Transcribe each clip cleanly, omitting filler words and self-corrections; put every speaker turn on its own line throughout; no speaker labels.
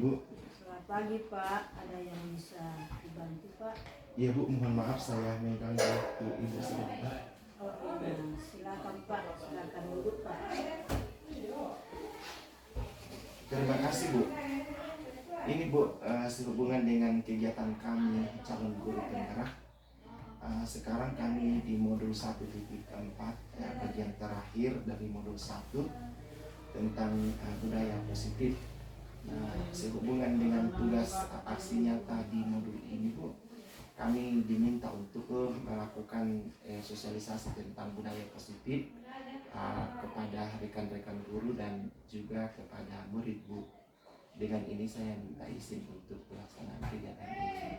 Bu.
Selamat pagi Pak, ada yang bisa dibantu Pak?
Iya Bu, mohon maaf saya mengganggu waktu Ibu sebentar.
Oh iya, silakan Pak, silakan duduk Pak.
Terima kasih Bu. Ini Bu, sehubungan dengan kegiatan kami calon guru penggerak. Sekarang kami di modul 1.4, bagian terakhir dari modul 1 tentang budaya positif. Nah, sehubungan dengan tugas aksi nyata di modul ini Bu, kami diminta untuk melakukan sosialisasi tentang budaya positif kepada rekan-rekan guru dan juga kepada murid Bu. Dengan ini saya minta izin untuk pelaksanaan kegiatan ini.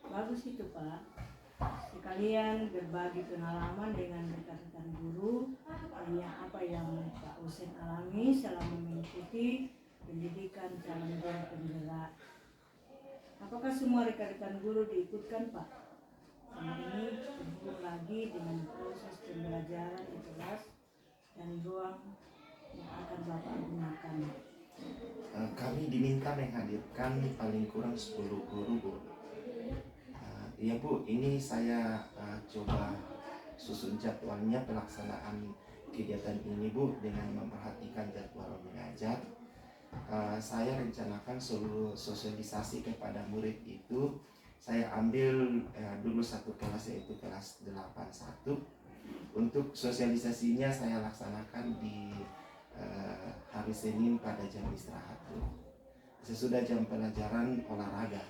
Bagus itu Pak. Sekalian berbagi pengalaman dengan rekan-rekan guru apa yang Pak Husein alami selama mengikuti pendidikan calon guru penggerak. Apakah semua rekan-rekan guru diikutkan Pak? Sama ini sibuk lagi dengan proses pembelajaran di kelas dan ruang yang akan Bapak gunakan.
Kami diminta menghadirkan paling kurang 10 guru Bu. Iya Bu, ini saya coba susun jadwalnya pelaksanaan kegiatan ini Bu dengan memperhatikan jadwal mengajar. Saya rencanakan seluruh sosialisasi kepada murid itu saya ambil dulu satu kelas, yaitu kelas 81. Untuk sosialisasinya saya laksanakan di hari Senin pada jam istirahat Bu. Sesudah jam pelajaran olahraga.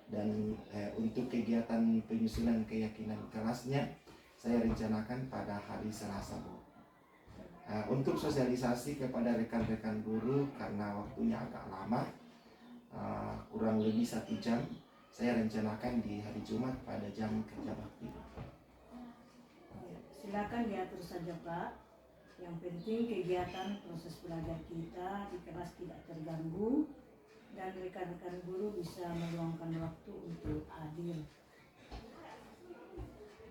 Dan untuk kegiatan penyusunan keyakinan kelasnya saya rencanakan pada hari Selasa Bu. Untuk sosialisasi kepada rekan-rekan guru karena waktunya agak lama, kurang lebih 1 jam, saya rencanakan di hari Jumat pada jam kerja bakti.
Silakan diatur saja Pak. Yang penting kegiatan proses belajar kita di kelas tidak terganggu dan rekan-rekan guru bisa meluangkan waktu untuk hadir.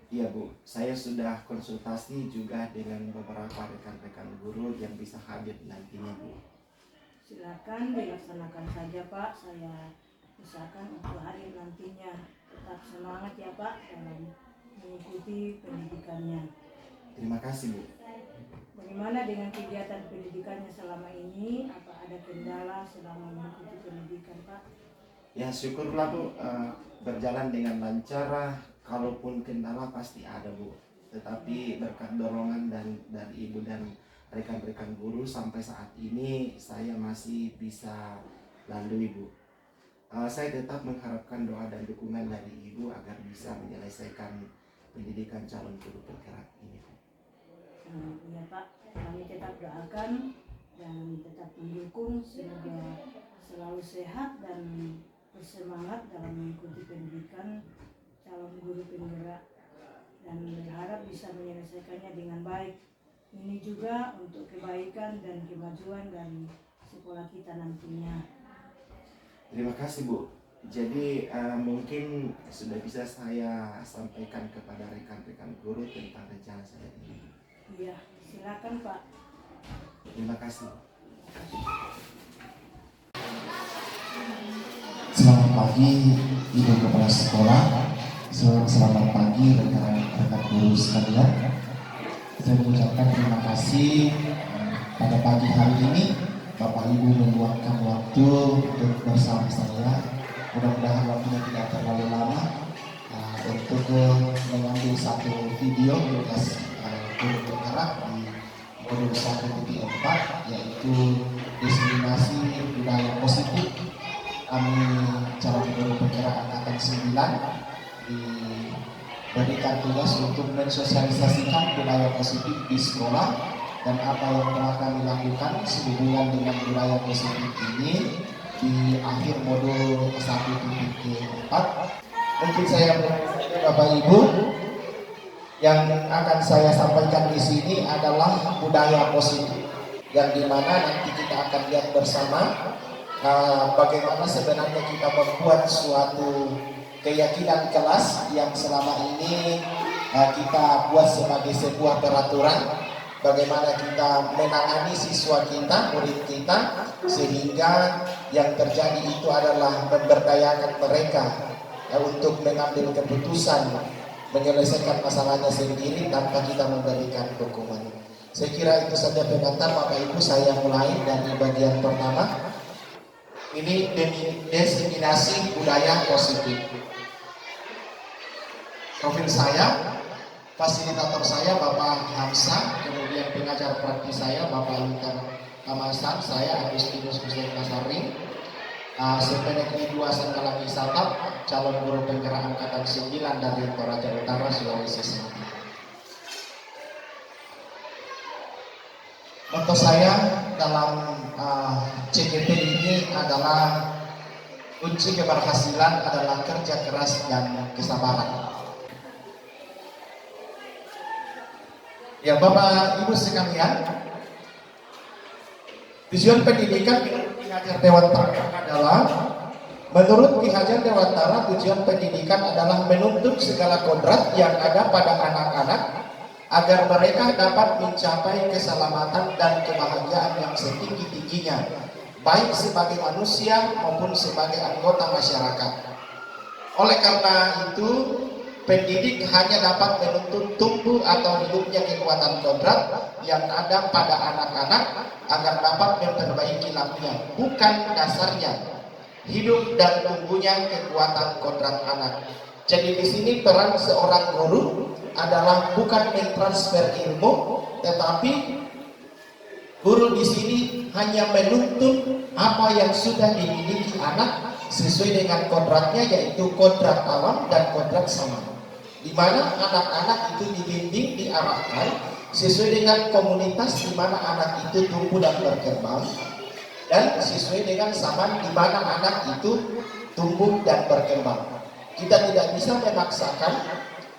Iya Bu, saya sudah konsultasi juga dengan beberapa rekan-rekan guru yang bisa hadir nantinya Bu.
Silakan dilaksanakan saja Pak, saya usahakan untuk hadir nantinya. Tetap semangat ya Pak dalam mengikuti pendidikannya.
Terima kasih Bu.
Bagaimana dengan kegiatan pendidikannya selama ini? Apa ada kendala selama mengikuti pendidikan Pak?
Ya syukurlah Bu, berjalan dengan lancar. Kalaupun kendala pasti ada Bu, tetapi berkat dorongan dari Ibu dan rekan-rekan guru sampai saat ini saya masih bisa lalui Bu. Saya tetap mengharapkan doa dan dukungan dari Ibu agar bisa menyelesaikan pendidikan calon guru penggerak ini Bu.
Ya Pak, kami tetap doakan dan tetap mendukung semoga selalu sehat dan bersemangat dalam mengikuti pendidikan calon guru penggerak dan berharap bisa menyelesaikannya dengan baik. Ini juga untuk kebaikan dan kemajuan dari sekolah kita nantinya.
Terima kasih Bu. Jadi mungkin sudah bisa saya sampaikan kepada rekan-rekan guru tentang rencana saya ini.
Iya, silakan Pak.
Terima kasih.
Selamat pagi Ibu Kepala Sekolah. Selamat pagi rekan-rekan guru sekalian. Saya mengucapkan terima kasih pada pagi hari ini Bapak Ibu meluangkan waktu untuk bersama saya. Mudah-mudahan waktunya tidak terlalu lama untuk mengambil satu video tugas guru penggerak di modul 1.4, yaitu diskriminasi budaya positif. Kami calon guru penggerak angkatan 9 diberikan tugas untuk mensosialisasikan budaya positif di sekolah, dan apa yang telah kami lakukan sehubungan dengan budaya positif ini di akhir modul 1.4. Mungkin saya Bapak Ibu, yang akan saya sampaikan di sini adalah budaya positif, yang dimana nanti kita akan lihat bersama bagaimana sebenarnya kita membuat suatu keyakinan kelas yang selama ini kita buat sebagai sebuah peraturan, bagaimana kita menangani siswa kita, murid kita, sehingga yang terjadi itu adalah memberdayakan mereka untuk mengambil keputusan, menyelesaikan masalahnya sendiri tanpa kita memberikan hukuman. Saya kira itu saja pengantar Bapak Ibu. Saya mulai dari bagian pertama. Ini diseminasi budaya positif. Profil saya, fasilitator saya Bapak Hamsa, kemudian pengajar praktis saya Bapak Lutar Kamasan, saya Agustinus Hussein Nasari, CPNK 2 Sengkalang Wisata, calon guru penggerak angkatan 9 dari Toraja Utara, Sulawesi Selatan. Moto saya dalam CGT ini adalah kunci keberhasilan adalah kerja keras dan kesabaran. Ya Bapak Ibu sekalian, tujuan pendidikan menurut Ki Hajar Dewantara adalah tujuan pendidikan adalah menuntut segala kodrat yang ada pada anak-anak agar mereka dapat mencapai keselamatan dan kebahagiaan yang setinggi-tingginya, baik sebagai manusia maupun sebagai anggota masyarakat. Oleh karena itu, pendidik hanya dapat menuntut tumbuh atau hidupnya kekuatan kodrat yang ada pada anak-anak agar dapat memperbaiki lakunya, bukan dasarnya hidup dan tumbuhnya kekuatan kodrat anak. Jadi di sini peran seorang guru adalah bukan mentransfer ilmu, tetapi guru di sini hanya menuntut apa yang sudah dimiliki anak sesuai dengan kodratnya, yaitu kodrat alam dan kodrat sama. Di mana anak-anak itu dibimbing, diarahkan sesuai dengan komunitas di mana anak itu tumbuh dan berkembang, dan sesuai dengan zaman di mana anak itu tumbuh dan berkembang. Kita tidak bisa memaksakan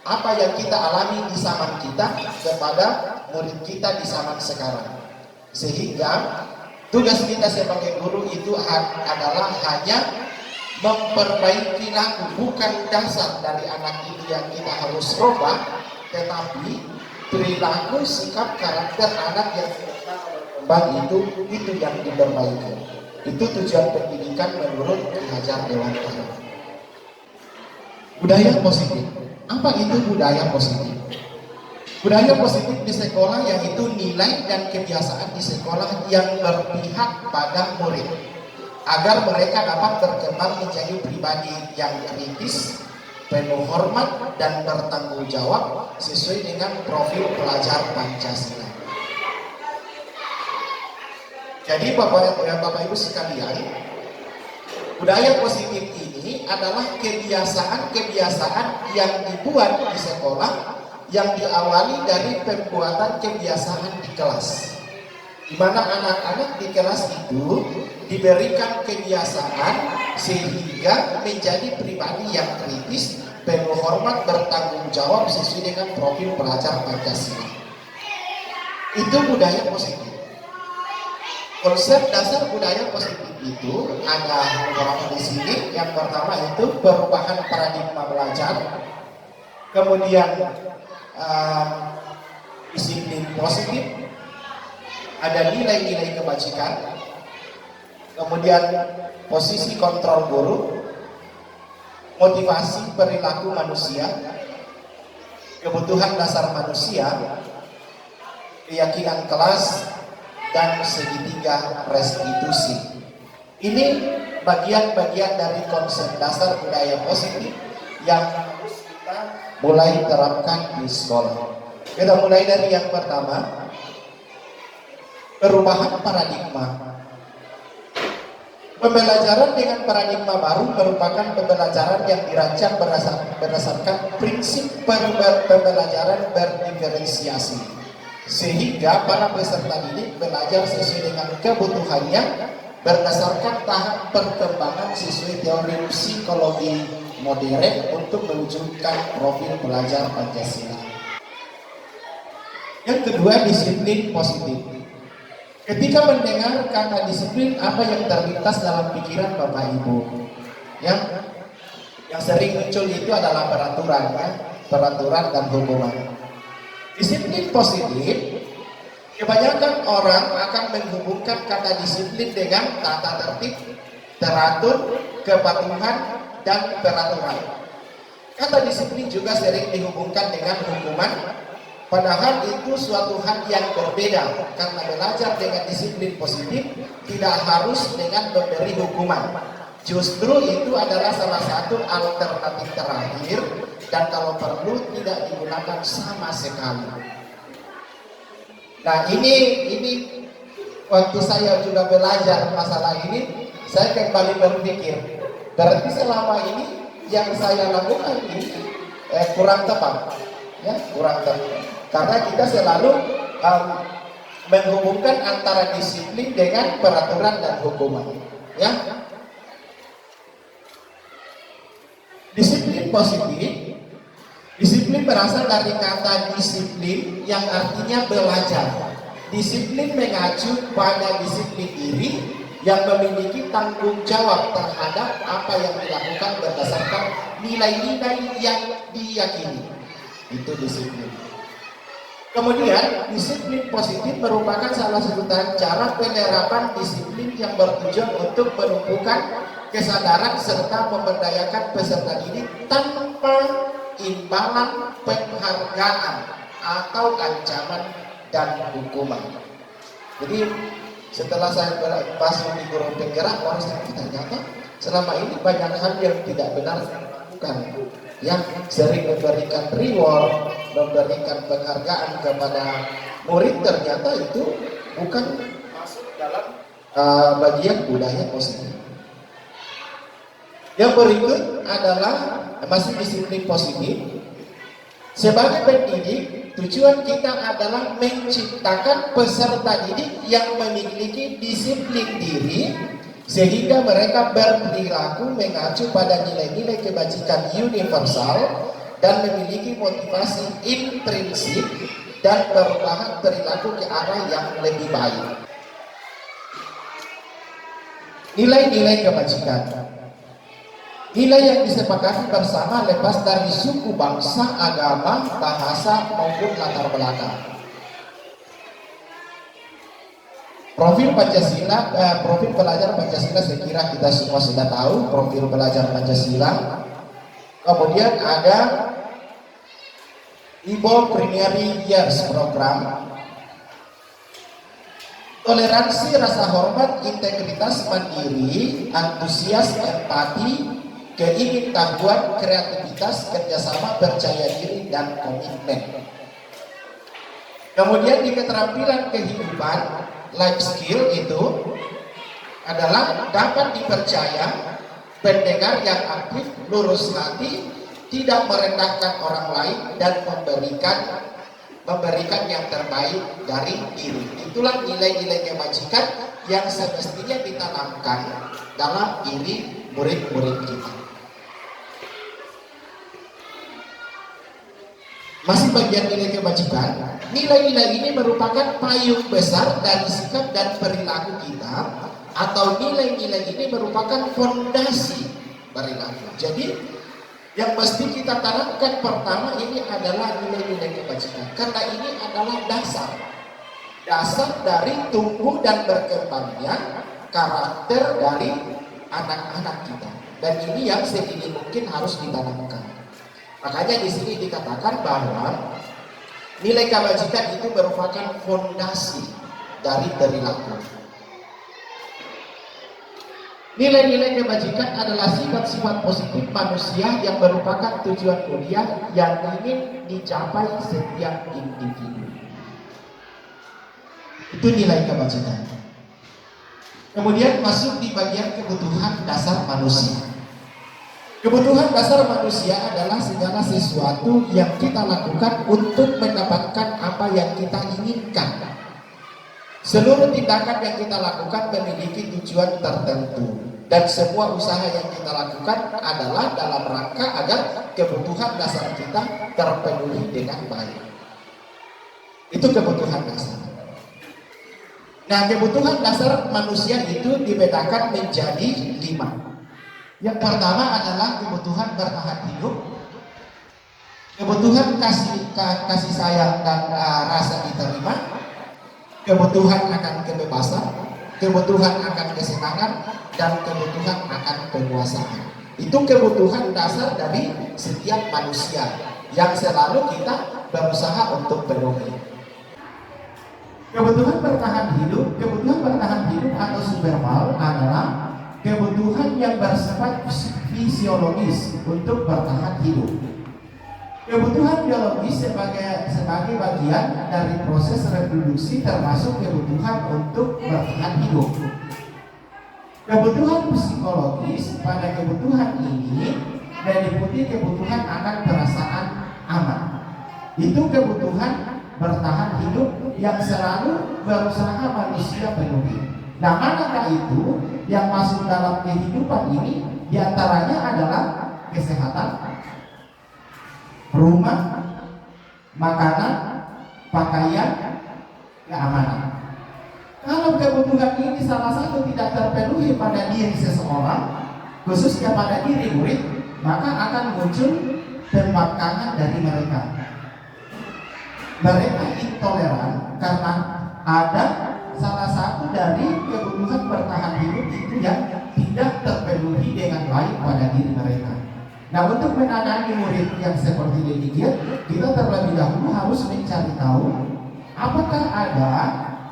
apa yang kita alami di zaman kita kepada murid kita di zaman sekarang. Sehingga tugas kita sebagai guru itu adalah hanya memperbaiki laku, bukan dasar dari anak itu yang kita harus rubah, tetapi perilaku, sikap, karakter anak yang berkembang itu yang diperbaiki. Itu tujuan pendidikan menurut Ki Hajar Dewantara. Budaya positif. Apa itu budaya positif? Budaya positif di sekolah yaitu nilai dan kebiasaan di sekolah yang berpihak pada murid agar mereka dapat berkembang menjadi pribadi yang kritis, penuh hormat dan bertanggung jawab sesuai dengan profil pelajar Pancasila. Jadi Bapak Ibu sekalian, budaya positif ini adalah kebiasaan-kebiasaan yang dibuat di sekolah yang diawali dari pembuatan kebiasaan di kelas, di mana anak-anak di kelas itu diberikan kebiasaan sehingga menjadi pribadi yang kritis, penuh hormat, bertanggung jawab sesuai dengan profil pelajar Pancasila. Itu budaya positif. Konsep dasar budaya positif itu ada beberapa di sini. Yang pertama itu perubahan paradigma belajar, kemudian disiplin positif, ada nilai-nilai kebajikan, kemudian posisi kontrol guru, motivasi perilaku manusia, kebutuhan dasar manusia, keyakinan kelas, dan segitiga restitusi. Ini bagian-bagian dari konsep dasar budaya positif yang harus kita mulai terapkan di sekolah. Kita mulai dari yang pertama, perubahan paradigma. Pembelajaran dengan paradigma baru merupakan pembelajaran yang dirancang berdasarkan prinsip pembelajaran berdiferensiasi, sehingga para peserta didik belajar sesuai dengan kebutuhannya berdasarkan tahap perkembangan sesuai teori psikologi modern untuk mewujudkan profil pelajar Pancasila. Yang kedua, disiplin positif. Ketika mendengar kata disiplin, apa yang terlintas dalam pikiran Bapak Ibu? Yang sering muncul itu adalah peraturan, peraturan dan hukuman. Disiplin positif, kebanyakan orang akan menghubungkan kata disiplin dengan tata tertib, teratur, kepatuhan, dan peraturan. Kata disiplin juga sering dihubungkan dengan hukuman, padahal itu suatu hal yang berbeda, karena belajar dengan disiplin positif tidak harus dengan memberi hukuman. Justru itu adalah salah satu alternatif terakhir, dan kalau perlu tidak digunakan sama sekali. Nah, ini waktu saya juga belajar masalah ini, saya kembali berpikir, berarti selama ini yang saya lakukan ini kurang tepat, ya, kurang tepat. Karena kita selalu menghubungkan antara disiplin dengan peraturan dan hukuman, ya. Disiplin positif, disiplin berasal dari kata disiplin yang artinya belajar. Disiplin mengacu pada disiplin diri yang memiliki tanggung jawab terhadap apa yang dilakukan berdasarkan nilai-nilai yang diyakini. Itu disiplin. Kemudian, disiplin positif merupakan salah satu cara penerapan disiplin yang bertujuan untuk menumbuhkan kesadaran serta memberdayakan peserta didik tanpa imbalan penghargaan atau ancaman dan hukuman. Jadi setelah saya masuk di guru penggerak, baru saya ternyata selama ini banyak hal yang tidak benar saya lakukan, yang sering memberikan reward, memberikan penghargaan kepada murid, ternyata itu bukan masuk dalam bagian budaya positif. Yang berikut adalah masih disiplin positif. Sebagai pendidik, tujuan kita adalah menciptakan peserta didik yang memiliki disiplin diri sehingga mereka berperilaku mengacu pada nilai-nilai kebajikan universal dan memiliki motivasi intrinsik dan perubahan perilaku ke arah yang lebih baik. Nilai-nilai kebajikan, nilai yang disepakati bersama lepas dari suku, bangsa, agama, bahasa maupun latar belakang. Profil Pancasila, profil pelajar Pancasila, saya kira kita semua sudah tahu profil pelajar Pancasila. Kemudian ada Ibo Primary Years Program, toleransi, rasa hormat, integritas, mandiri, antusias, empati, keingintahuan, kreativitas, kerjasama, percaya diri, dan komitmen. Kemudian di keterampilan kehidupan, life skill itu adalah dapat dipercaya, pendengar yang aktif, lurus hati, tidak merendahkan orang lain, dan memberikan yang terbaik dari diri. Itulah nilai-nilai kebajikan yang semestinya ditanamkan dalam diri murid-murid kita. Masih bagian nilai kebajikan, nilai-nilai ini merupakan payung besar dari sikap dan perilaku kita, atau nilai-nilai ini merupakan fondasi perilaku. Jadi yang mesti kita tanamkan pertama ini adalah nilai-nilai kebajikan, karena ini adalah dasar dari tumbuh dan berkembangnya karakter dari anak-anak kita, dan ini yang sedini mungkin harus ditanamkan. Makanya di sini dikatakan bahwa nilai kebajikan itu merupakan fondasi dari perilaku. Nilai-nilai kebajikan adalah sifat-sifat positif manusia yang merupakan tujuan mulia yang ingin dicapai setiap individu. Itu nilai kebajikan. Kemudian masuk di bagian kebutuhan dasar manusia. Kebutuhan dasar manusia adalah segala sesuatu yang kita lakukan untuk mendapatkan apa yang kita inginkan. Seluruh tindakan yang kita lakukan memiliki tujuan tertentu, dan semua usaha yang kita lakukan adalah dalam rangka agar kebutuhan dasar kita terpenuhi dengan baik. Itu kebutuhan dasar. Nah, kebutuhan dasar manusia itu dibedakan menjadi 5. Yang pertama adalah kebutuhan bertahan hidup, kebutuhan kasih sayang dan rasa diterima, kebutuhan akan kebebasan, kebutuhan akan kesenangan, dan kebutuhan akan penguasaan. Itu kebutuhan dasar dari setiap manusia yang selalu kita berusaha untuk penuhi. Kebutuhan bertahan hidup atau survival adalah kebutuhan yang bersifat fisiologis untuk bertahan hidup. Kebutuhan biologis sebagai bagian dari proses reproduksi termasuk kebutuhan untuk bertahan hidup. Kebutuhan psikologis pada kebutuhan ini meliputi kebutuhan akan perasaan aman. Itu kebutuhan bertahan hidup yang selalu berusaha manusia penuhi. Nah, manakah itu yang masuk dalam kehidupan ini? Di antaranya adalah kesehatan, rumah, makanan, pakaian, keamanan. Kalau kebutuhan ini salah satu tidak terpenuhi pada diri seseorang, khususnya pada diri murid, maka akan muncul pembangkangan dari mereka. Mereka intoleran karena ada salah satu dari kebutuhan bertahan hidup itu yang tidak terpenuhi dengan baik pada diri mereka. Nah, untuk menangani murid yang seperti demikian, kita terlebih dahulu harus mencari tahu apakah ada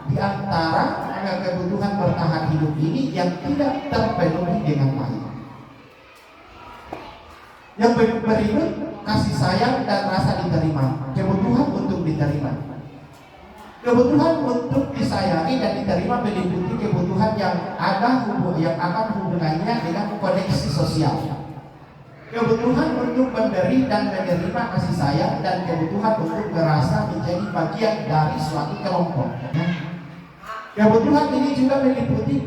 di antara kebutuhan bertahan hidup ini yang tidak terpenuhi dengan baik. Yang berikut, kasih sayang dan rasa diterima, kebutuhan untuk diterima. Kebutuhan untuk disayangi dan diterima meliputi kebutuhan yang akan hubungannya dengan koneksi sosial. Kebutuhan untuk memberi dan menerima kasih sayang dan kebutuhan untuk merasa menjadi bagian dari suatu kelompok. Kebutuhan ini juga meliputi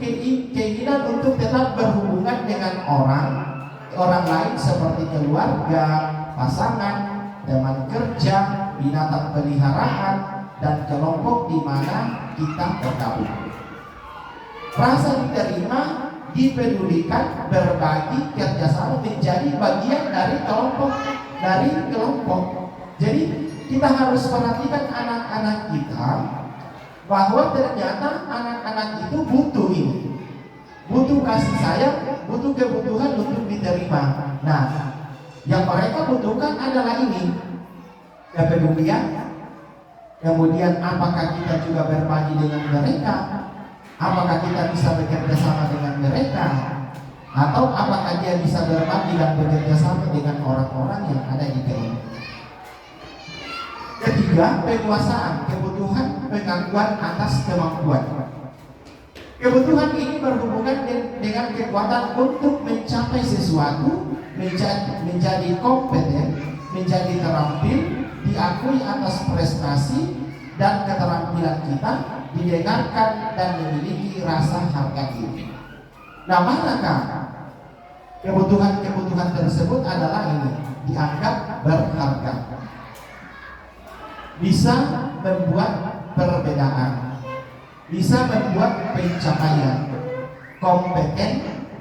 keinginan untuk tetap berhubungan dengan orang lain seperti keluarga, pasangan, teman kerja, binatang peliharaan, dan kelompok di mana kita bergabung. Rasa diterima, dipedulikan, berbagi, kerjasama menjadi bagian dari kelompok. Jadi kita harus perhatikan anak-anak kita bahwa ternyata anak-anak itu butuh ini, butuh kasih sayang, butuh kebutuhan untuk diterima. Nah, yang mereka butuhkan adalah ini, kepedulian. Kemudian apakah kita juga berbagi dengan mereka? Apakah kita bisa bekerja sama dengan mereka? Atau apakah dia bisa berbagi dan bekerja sama dengan orang-orang yang ada di kelompok? Ketiga, penguasaan, kebutuhan pengakuan atas kemampuan. Kebutuhan ini berhubungan dengan kekuatan untuk mencapai sesuatu, menjadi kompeten, menjadi terampil, diakui atas prestasi dan keterampilan kita, didengarkan dan memiliki rasa harga diri. Nah, manakah kebutuhan-kebutuhan tersebut adalah ini, dianggap berharga, bisa membuat perbedaan, bisa membuat pencapaian, kompeten,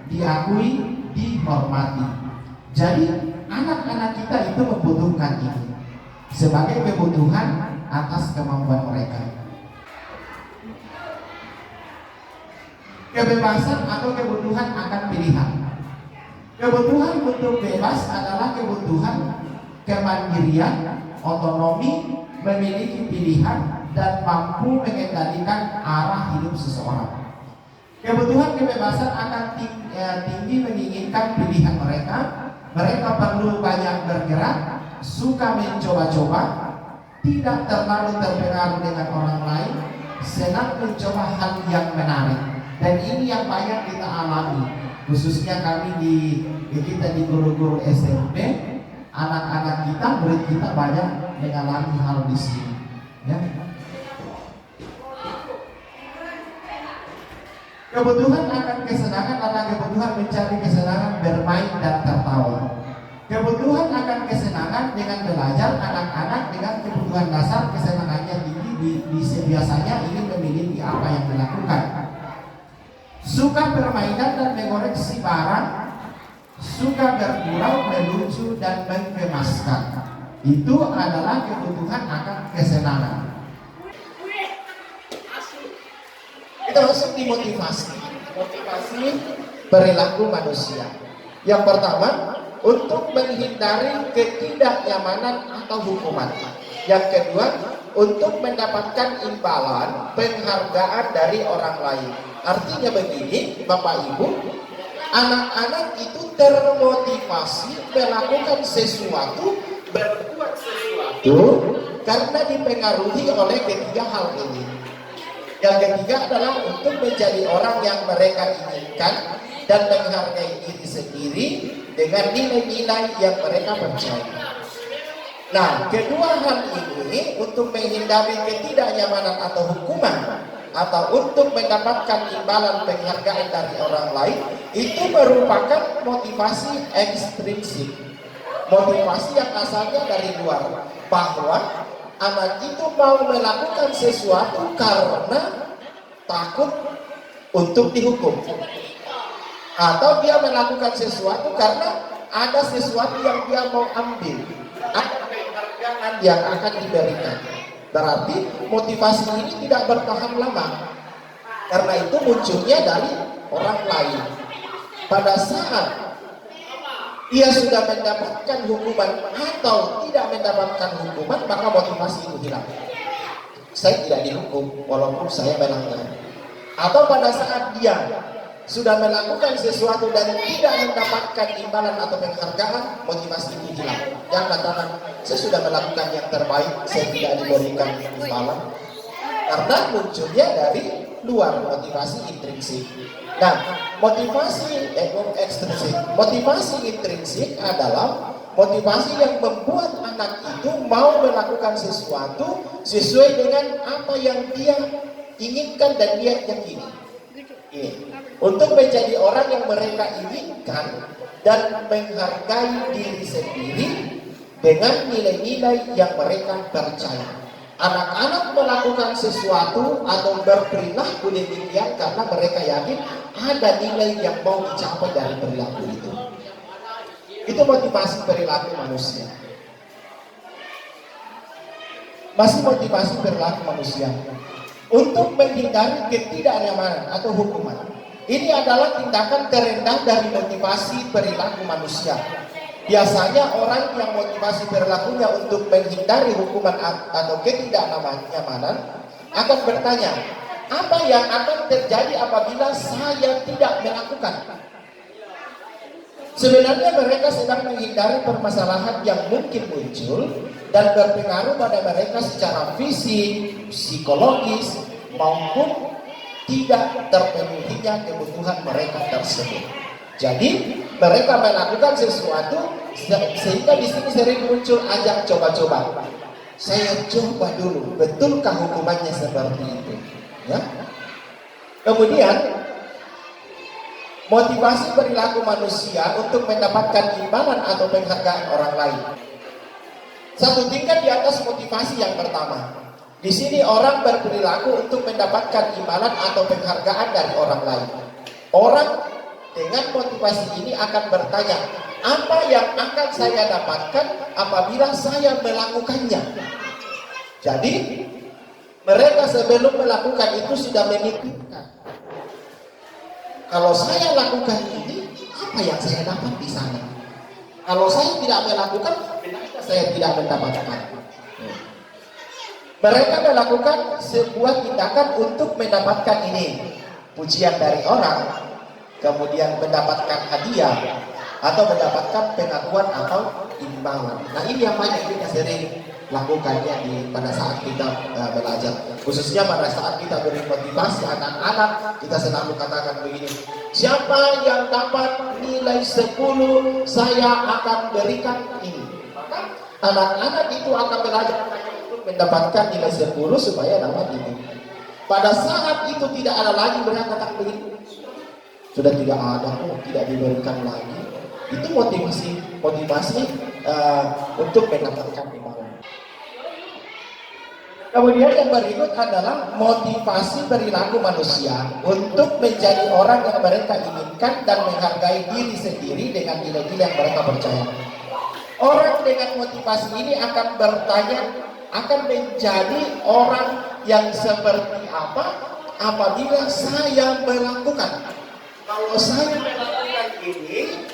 diakui, dihormati. Jadi anak-anak kita itu membutuhkan ini sebagai kebutuhan atas kemampuan mereka. Kebebasan atau kebutuhan akan pilihan. Kebutuhan untuk bebas adalah kebutuhan kemandirian, otonomi, memiliki pilihan, dan mampu mengendalikan arah hidup seseorang. Kebutuhan kebebasan akan tinggi menginginkan pilihan mereka. Mereka perlu banyak bergerak, suka mencoba-coba, tidak terlalu terpengaruh dengan orang lain, senang mencoba hal yang menarik. Dan ini yang banyak kita alami, khususnya kami kita di guru-guru SMP, anak-anak kita, murid kita banyak mengalami hal di sini. Ya. Kebutuhan akan kesenangan adalah kebutuhan mencari kesenangan bermain dan tertawa. Kebutuhan akan kesenangan dengan belajar, anak-anak dengan kebutuhan dasar kesenangannya tinggi biasanya ingin memiliki apa yang dilakukan. Suka permainan dan mengoreksi barang, suka bergurau, melucu, dan mengemaskan. Itu adalah kebutuhan akan kesenangan. Kita masuk di motivasi. Motivasi perilaku manusia. Yang pertama, untuk menghindari ketidaknyamanan atau hukuman. Yang kedua, untuk mendapatkan imbalan penghargaan dari orang lain. Artinya begini, Bapak Ibu, anak-anak itu termotivasi melakukan sesuatu, berbuat sesuatu karena dipengaruhi oleh ketiga hal ini. Yang ketiga adalah untuk menjadi orang yang mereka inginkan dan menghargai diri sendiri dengan nilai-nilai yang mereka percaya. Nah, kedua hal ini untuk menghindari ketidaknyamanan atau hukuman atau untuk mendapatkan imbalan penghargaan dari orang lain, itu merupakan motivasi ekstrinsik, motivasi yang asalnya dari luar, bahwa anak itu mau melakukan sesuatu karena takut untuk dihukum, atau dia melakukan sesuatu karena ada sesuatu yang dia mau ambil, ada penghargaan yang akan diberikan. Berarti motivasi ini tidak bertahan lama, karena itu munculnya dari orang lain. Pada saat ia sudah mendapatkan hukuman atau tidak mendapatkan hukuman, maka motivasi itu hilang. Saya tidak dihukum walaupun saya melanggar. Atau pada saat dia sudah melakukan sesuatu dan tidak mendapatkan imbalan atau penghargaan, motivasi itu hilang. Yang katakan, saya sudah melakukan yang terbaik, saya tidak diberikan imbalan. Karena munculnya dari luar, motivasi intrinsik. Nah, motivasi ekstrinsik. Motivasi intrinsik adalah motivasi yang membuat anak itu mau melakukan sesuatu sesuai dengan apa yang dia inginkan dan dia yakini. Untuk menjadi orang yang mereka inginkan dan menghargai diri sendiri dengan nilai-nilai yang mereka percaya. Anak-anak melakukan sesuatu atau berperilaku demikian karena mereka yakin ada nilai yang mau dicapai dari perilaku itu. Itu motivasi perilaku manusia. Masih motivasi perilaku manusia untuk menghindari ketidaknyamanan atau hukuman. Ini adalah tindakan terendah dari motivasi perilaku manusia. Biasanya orang yang motivasi perilakunya untuk menghindari hukuman atau ketidaknyamanan akan bertanya, apa yang akan terjadi apabila saya tidak melakukan? Sebenarnya mereka sedang menghindari permasalahan yang mungkin muncul dan berpengaruh pada mereka secara fisik, psikologis, maupun tidak terpenuhinya kebutuhan mereka tersebut. Jadi mereka melakukan sesuatu sehingga di sini sering muncul ajang coba-coba. Saya coba dulu, betulkah hukumannya seperti itu? Ya. Kemudian motivasi perilaku manusia untuk mendapatkan imbalan atau penghargaan orang lain. Satu tingkat di atas motivasi yang pertama. Di sini orang berperilaku untuk mendapatkan imbalan atau penghargaan dari orang lain. Orang dengan motivasi ini akan bertanya, apa yang akan saya dapatkan apabila saya melakukannya? Jadi mereka sebelum melakukan itu sudah memikirkan, kalau saya lakukan ini, apa yang saya dapat di sana? Kalau saya tidak melakukan, saya tidak mendapatkan. Mereka melakukan sebuah tindakan untuk mendapatkan ini, pujian dari orang, kemudian mendapatkan hadiah, atau mendapatkan pengakuan atau imbalan. Nah, ini yang banyak kita sering lakukannya pada saat kita belajar, khususnya pada saat kita beri motivasi anak-anak. Kita selalu katakan begini, siapa yang dapat nilai 10, saya akan berikan ini. Maka anak-anak itu akan belajar untuk mendapatkan nilai 10 supaya dapat ini. Pada saat itu tidak ada lagi mereka katakan begini, sudah tidak ada, tidak diberikan lagi. Itu motivasi untuk mendapatkan imbalan. Kemudian yang berikut adalah motivasi perilaku manusia untuk menjadi orang yang mereka inginkan dan menghargai diri sendiri dengan nilai-nilai yang mereka percaya. Orang dengan motivasi ini akan bertanya, akan menjadi orang yang seperti apa apabila saya melakukan. Kalau saya melakukan ini,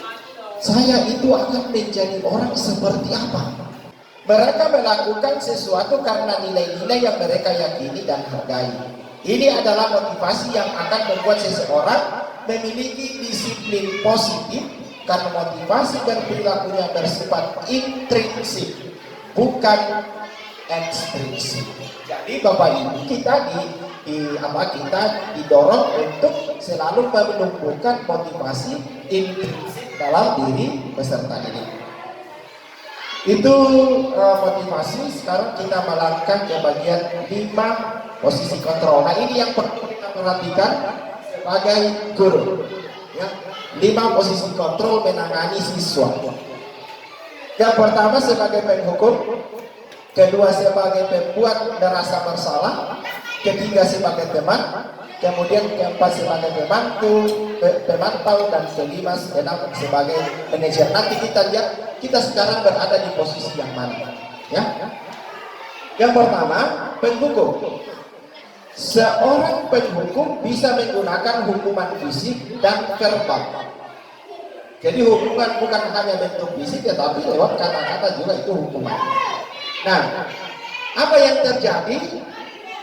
saya itu akan menjadi orang seperti apa? Mereka melakukan sesuatu karena nilai-nilai yang mereka yakini dan hargai. Ini adalah motivasi yang akan membuat seseorang memiliki disiplin positif, karena motivasi dan perilakunya bersifat intrinsik, bukan ekstrinsik. Jadi Bapak Ibu, kita kita didorong untuk selalu menumbuhkan motivasi intrinsik dalam diri peserta didik. Itu motivasi. Sekarang kita melangkah ke bagian 5 posisi kontrol. Nah, ini yang perlu kita perhatikan sebagai guru, ya. 5 posisi kontrol menangani siswa. Yang pertama sebagai penghukum, kedua sebagai pembuat merasa bersalah, ketiga sebagai teman, kemudian keempat sebagai pemantau, dan kelima sebagai manajer. Nanti kita lihat kita sekarang berada di posisi yang mana, ya. Yang pertama, penghukum. Seorang penghukum bisa menggunakan hukuman fisik dan verbal. Jadi hukuman bukan hanya bentuk fisik, tetapi lewat kata-kata juga itu hukuman. Nah, apa yang terjadi?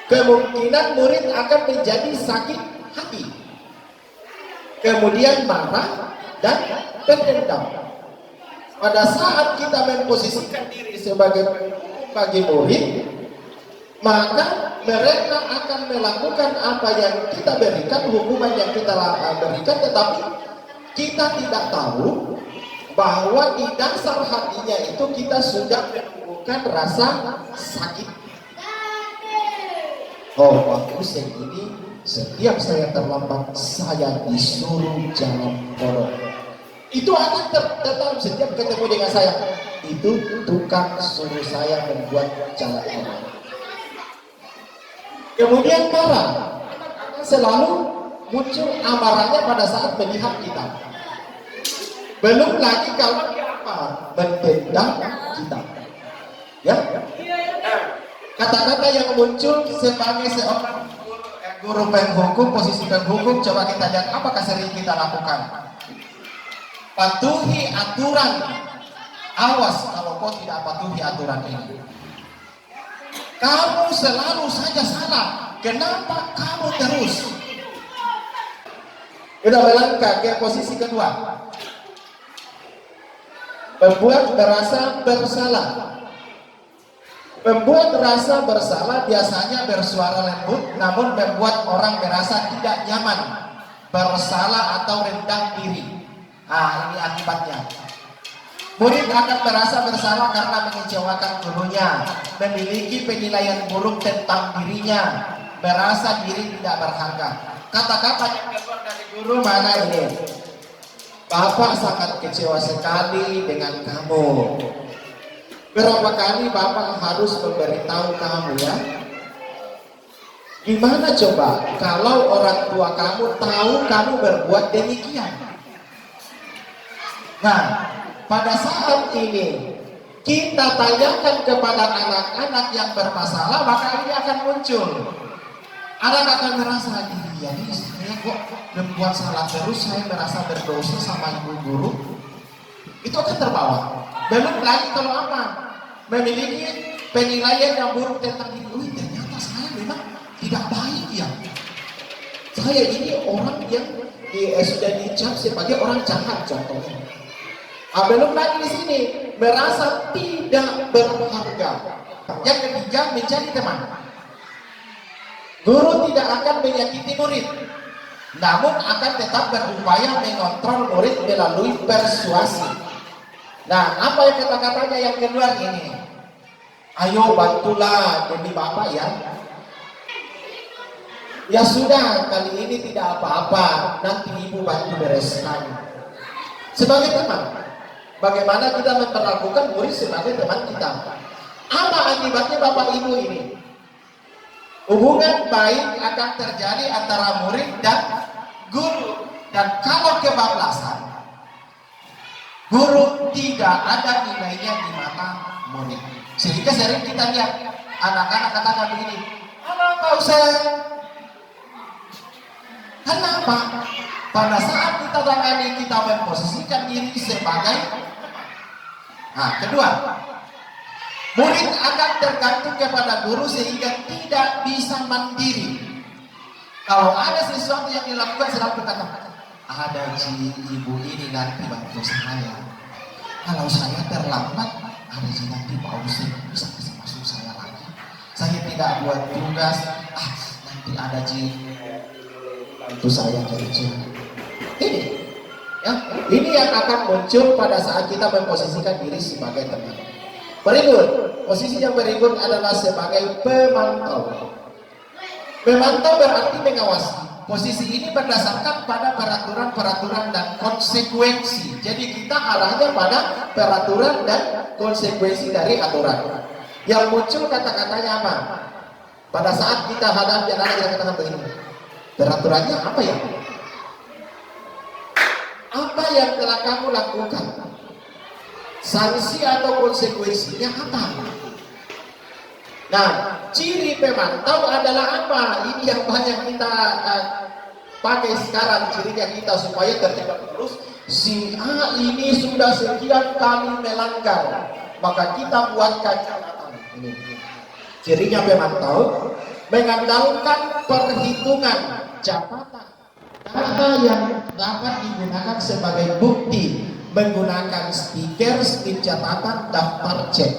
Kemungkinan murid akan menjadi sakit hati, kemudian marah dan terdendam. Pada saat kita memposisikan diri sebagai penghukum bagi murid, maka mereka akan melakukan apa yang kita berikan, hukuman yang kita berikan, tetapi kita tidak tahu bahwa di dasar hatinya itu kita sudah menemukan rasa sakit. Oh, waktu usia ini setiap saya terlambat saya disuruh jalan bodoh. Itu akan tetap setiap ketemu dengan saya. Itu tukang suruh saya membuat jalan bodoh. Kemudian marah, selalu muncul amarahnya pada saat melihat kita. Belum lagi kalau dia apa? Mendendam kita. Ya? Kata-kata yang muncul sebagai seorang guru penghukum, posisi penghukum, coba kita lihat apakah sering kita lakukan. Patuhi aturan. Awas kalau kau tidak patuhi aturan ini. Kamu selalu saja salah. Kenapa kamu terus? Kita melangkah ke posisi kedua. Membuat merasa bersalah. Membuat rasa bersalah biasanya bersuara lembut, namun membuat orang merasa tidak nyaman, bersalah atau rendah diri. Ini akibatnya. Murid akan merasa bersalah karena mengecewakan gurunya, memiliki penilaian buruk tentang dirinya, merasa diri tidak berharga. Kata-kata yang keluar dari guru mana ini? Bapak sangat kecewa sekali dengan kamu. Berapa kali Bapak harus memberitahu kamu, ya? Gimana coba kalau orang tua kamu tahu kamu berbuat demikian? Nah, pada saat ini kita tanyakan kepada anak-anak yang bermasalah, maka ini akan muncul. Anak akan merasa, iya nih saya kok membuat salah terus, saya merasa berdosa sama ibu guru. Itu akan terbawa. Belum lagi kalau apa? Memiliki penilaian yang buruk tentang diri. Ternyata saya memang tidak baik, ya. Saya ini orang yang sudah dicap sebagai orang jahat contohnya. Belum lagi di sini merasa tidak berharga. Yang ketiga, mencari teman. Guru tidak akan menyakiti murid, namun akan tetap berupaya mengontrol murid melalui persuasi. Nah, apa yang kata-katanya yang keluar ini? Ayo bantulah demi Bapak, ya. Ya sudah, kali ini tidak apa-apa, nanti ibu bantu bereskan. Sebagai teman, bagaimana kita memperlakukan murid sebagai teman kita? Apa akibatnya Bapak Ibu ini? Hubungan baik akan terjadi antara murid dan guru. Dan kalau kebablasan, guru tidak ada nilainya di mata murid. Sehingga sering kita lihat anak-anak katakan begini, halo Pak Ustaz, Kenapa? Pada saat kita tangani, kita memposisikan diri sebagai. Nah, kedua, murid akan tergantung kepada guru sehingga tidak bisa mandiri. Kalau ada sesuatu yang dilakukan, selalu berkata, ada ibu ini nanti bantu saya. Kalau saya terlambat, ada nanti Pak Usin bisa kasih masuk saya lagi. Saya tidak buat tugas, nanti ada bantu saya kerja. Ini yang akan muncul pada saat kita memposisikan diri sebagai teman. Berikut, posisi yang berikut adalah sebagai pemantau. Memantau berarti mengawasi. Posisi ini berdasarkan pada peraturan-peraturan dan konsekuensi. Jadi kita arahnya pada peraturan dan konsekuensi dari aturan. Yang muncul kata-katanya apa? Pada saat kita hadap yang ada, kita katakan begini. Peraturannya apa ya? Apa yang telah kamu lakukan? Sanksi atau konsekuensinya apa? Nah, ciri pemantau adalah apa? Ini yang banyak kita pakai sekarang, cirinya kita supaya terlibat terus. Si A ini sudah sekian kali melanggar, maka kita buatkan catatan. Cirinya pemantau mengandalkan perhitungan catatan data yang dapat digunakan sebagai bukti menggunakan stiker, stik catatan, daftar cek.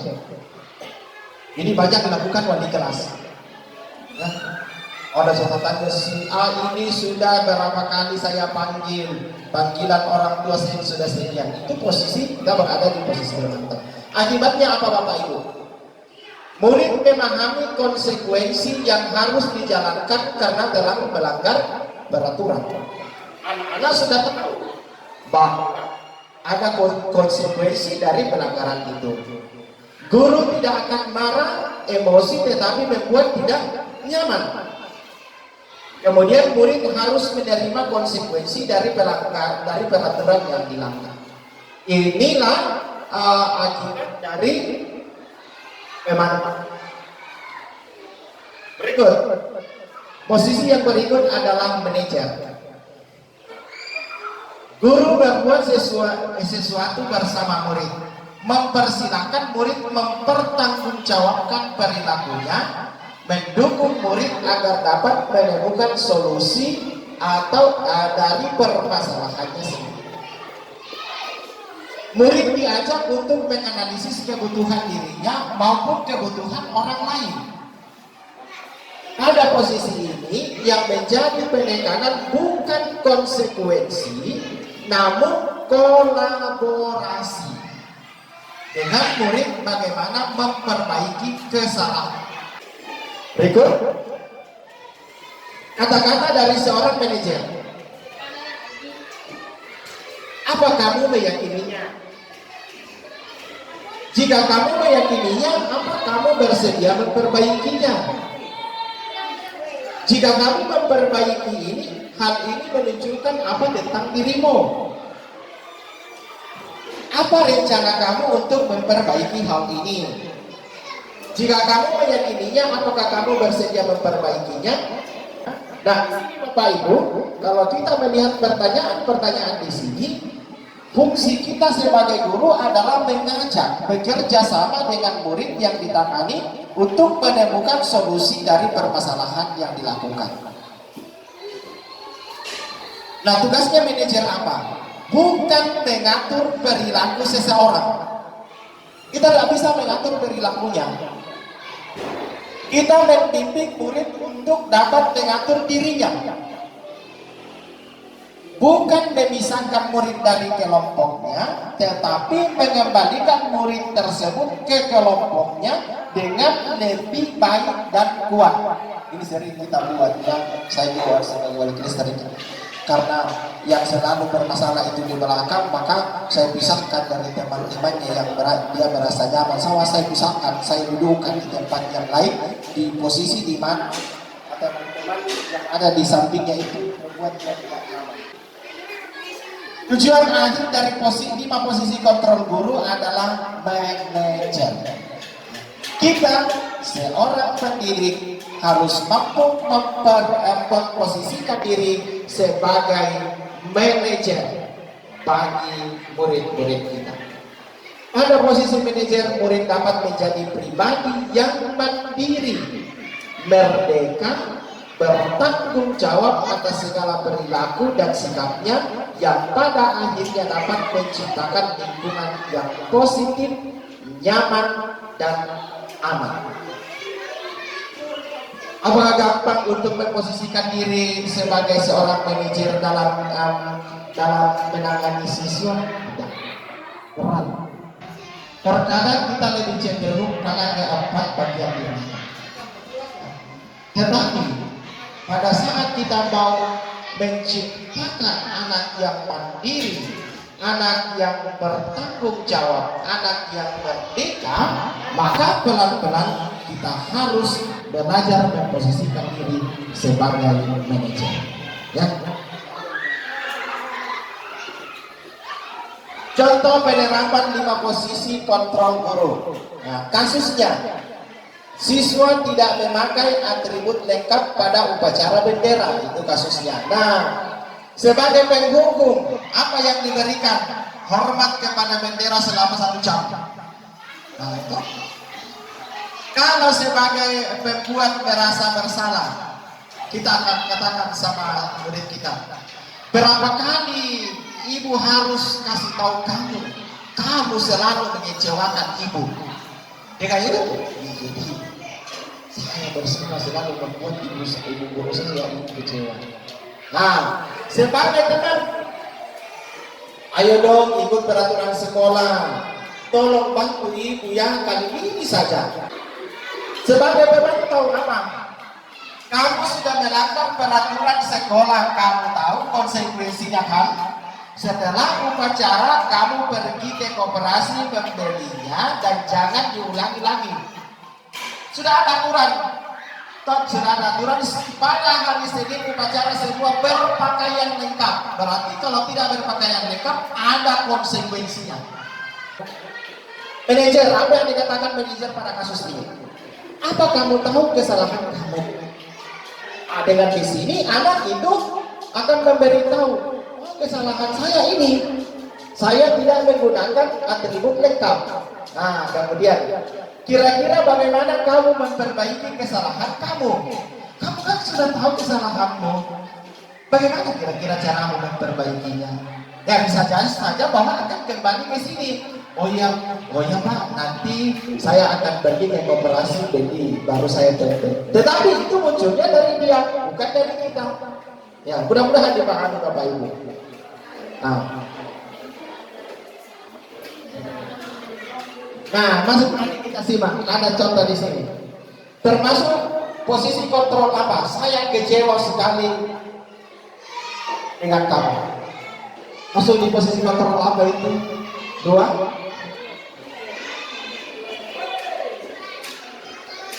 Ini banyak dilakukan wali kelas. Ya. Ada catatannya, si A ini sudah berapa kali saya panggil, panggilan orang tua saya sudah sekian. Itu posisi kita berada di posisi pemantau. Akibatnya apa Bapak Ibu? Murid memahami konsekuensi yang harus dijalankan karena telah melanggar peraturan. Anak-anak sudah tahu bahwa ada konsekuensi dari pelanggaran itu. Guru tidak akan marah, emosi, tetapi membuat tidak nyaman. Kemudian murid harus menerima konsekuensi dari peraturan yang dilanggar. Inilah akibat dari pemantau. Berikut, posisi yang berikut adalah manajer. Guru berbuat sesuatu bersama murid, mempersilahkan murid mempertanggungjawabkan perilakunya, mendukung murid agar dapat menemukan solusi atau dari permasalahannya sendiri. Murid diajak untuk menganalisis kebutuhan dirinya maupun kebutuhan orang lain. Pada posisi ini yang menjadi penekanan bukan konsekuensi, namun kolaborasi dengan murid bagaimana memperbaiki kesalahan. Berikut kata-kata dari seorang manajer. Apa kamu meyakininya? Jika kamu meyakininya, apa kamu bersedia memperbaikinya? Jika kamu memperbaiki ini, hal ini menunjukkan apa tentang dirimu? Apa rencana kamu untuk memperbaiki hal ini? Jika kamu meyakininya, apakah kamu bersedia memperbaikinya? Nah, Bapak Ibu, kalau kita melihat pertanyaan-pertanyaan di sini, fungsi kita sebagai guru adalah mengajak bekerja sama dengan murid yang ditangani untuk menemukan solusi dari permasalahan yang dilakukan. Nah, tugasnya manajer apa? Bukan mengatur perilaku seseorang. Kita tidak bisa mengatur perilakunya. Kita membimbing murid untuk dapat mengatur dirinya. Bukan memisahkan murid dari kelompoknya, tetapi mengembalikan murid tersebut ke kelompoknya dengan lebih baik dan kuat. Ini sering kita buat, yang saya buat sebagai wali kelas tadi. Karena yang selalu bermasalah itu di belakang, maka saya pisahkan dari teman-temannya yang dia merasa nyaman. Saya pisahkan, saya dudukkan di tempat yang lain, di posisi di mana teman-teman yang ada di sampingnya itu membuat dia tidak nyaman. Tujuan akhir dari posisi kontrol guru adalah manajer. Kita seorang pendidik harus mampu memposisikan diri sebagai manajer bagi murid-murid kita. Pada posisi manajer, murid dapat menjadi pribadi yang mandiri, merdeka, bertanggung jawab atas segala perilaku dan sikapnya, yang pada akhirnya dapat menciptakan lingkungan yang positif, nyaman, dan aman. Apakah gampang untuk memposisikan diri sebagai seorang manajer dalam menangani siswa? Tidak. Berat. Terkadang kita lebih cenderung pada keempat bagian ini. Tetapi pada saat kita mau menciptakan anak yang mandiri, anak yang bertanggung jawab, anak yang merdeka, maka pelan-pelan kita harus belajar memposisikan diri sebagai manajer. Ya. Contoh penerapan 5 posisi kontrol guru. Nah, kasusnya siswa tidak memakai atribut lengkap pada upacara bendera, itu kasusnya. Nah, sebagai penghukum, apa yang diberikan? Hormat kepada bendera selama 1 jam. Nah, itu. Kalau sebagai pembuat merasa bersalah, kita akan katakan sama murid kita, berapa kali ibu harus kasih tahu kamu, kamu selalu mengecewakan ibu. Dengan itu, saya bersama selalu membuat ibu guru saya kecewa. Nah, sebagai teman, ayo dong ikut peraturan sekolah. Tolong bantu ibu yang kali ini saja. Sebagai pemantau apa? Kamu sudah melanggar peraturan sekolah, kamu tahu konsekuensinya kan? Setelah upacara kamu pergi ke koperasi membelinya dan jangan diulangi lagi. Sudah ada aturan. Sudah ada aturan pada hari Senin upacara semua berpakaian lengkap. Berarti kalau tidak berpakaian lengkap ada konsekuensinya. Manajer, apa yang dikatakan manajer pada kasus ini? Apa kamu tahu kesalahan kamu? Dengan di sini anak itu akan memberitahu, oh, kesalahan saya ini, saya tidak menggunakan atribut lengkap. Nah, kemudian kira-kira bagaimana kamu memperbaiki kesalahan kamu? Kamu kan sudah tahu kesalahanmu. Bagaimana kira-kira caramu memperbaikinya? Ya bisa saja bahwa akan kembali ke sini. Oh iya Pak, nanti saya akan pergi ke koperasi beli, baru saya tempe. Tetapi itu munculnya dari dia, bukan dari kita. Ya, mudah-mudahan dipahami Bapak Ibu. Nah, masuk lagi kita simak. Ada contoh di sini. Termasuk posisi kontrol apa? Saya kecewa sekali dengan kamu. Masuk di posisi kontrol apa itu? 2.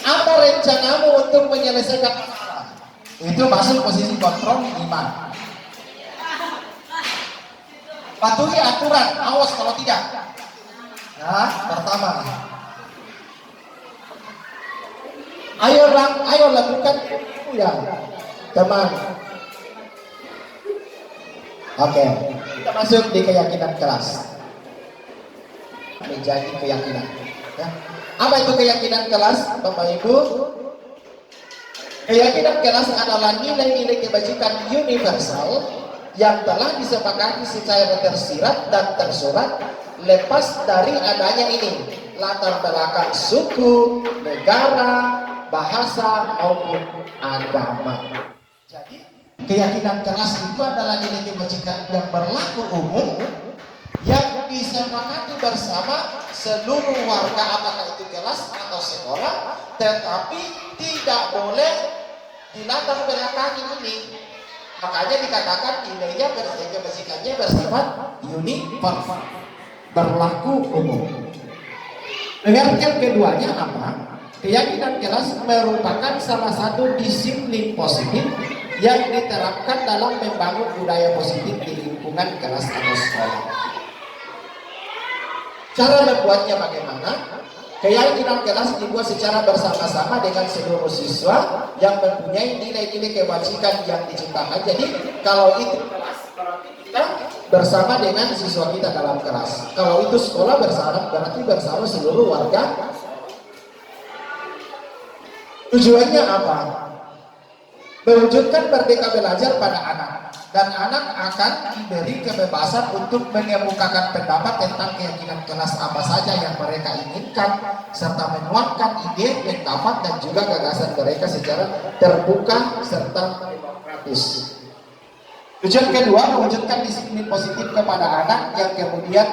Apa rencanamu untuk menyelesaikan masalah? Itu masuk posisi kontrol 5. Patuhi aturan, awas kalau tidak. Nah, pertama, ayo lakukan itu ya, teman. Oke, kita masuk di keyakinan kelas. Menjadi keyakinan. Ya. Apa itu keyakinan kelas, Bapak Ibu? Keyakinan kelas adalah nilai-nilai kebajikan universal yang telah disepakati secara tersirat dan tersurat lepas dari adanya ini latar belakang suku, negara, bahasa maupun agama. Jadi keyakinan kelas itu adalah nilai kebajikan yang berlaku umum yang disepakati bersama seluruh warga, apakah itu kelas atau sekolah, tetapi tidak boleh dilatar belakangi ini. Makanya dikatakan nilainya kebajikannya bersifat universal, berlaku umum. Dengan yang keduanya apa? Keyakinan kelas merupakan salah satu disiplin positif yang diterapkan dalam membangun budaya positif di lingkungan kelas atau sekolah. Cara membuatnya bagaimana? Keyakinan kelas dibuat secara bersama-sama dengan seluruh siswa yang mempunyai nilai-nilai kebajikan yang diciptakan. Jadi kalau itu kelas, berarti kita bersama dengan siswa kita dalam kelas. Kalau itu sekolah bersama, berarti bersama seluruh warga. Tujuannya apa? Mewujudkan merdeka belajar pada anak, dan anak akan diberi kebebasan untuk mengemukakan pendapat tentang keyakinan kelas apa saja yang mereka inginkan, serta menuangkan ide, pendapat, dan juga gagasan mereka secara terbuka serta demokratis. Tujuan kedua, mewujudkan disiplin positif kepada anak yang kemudian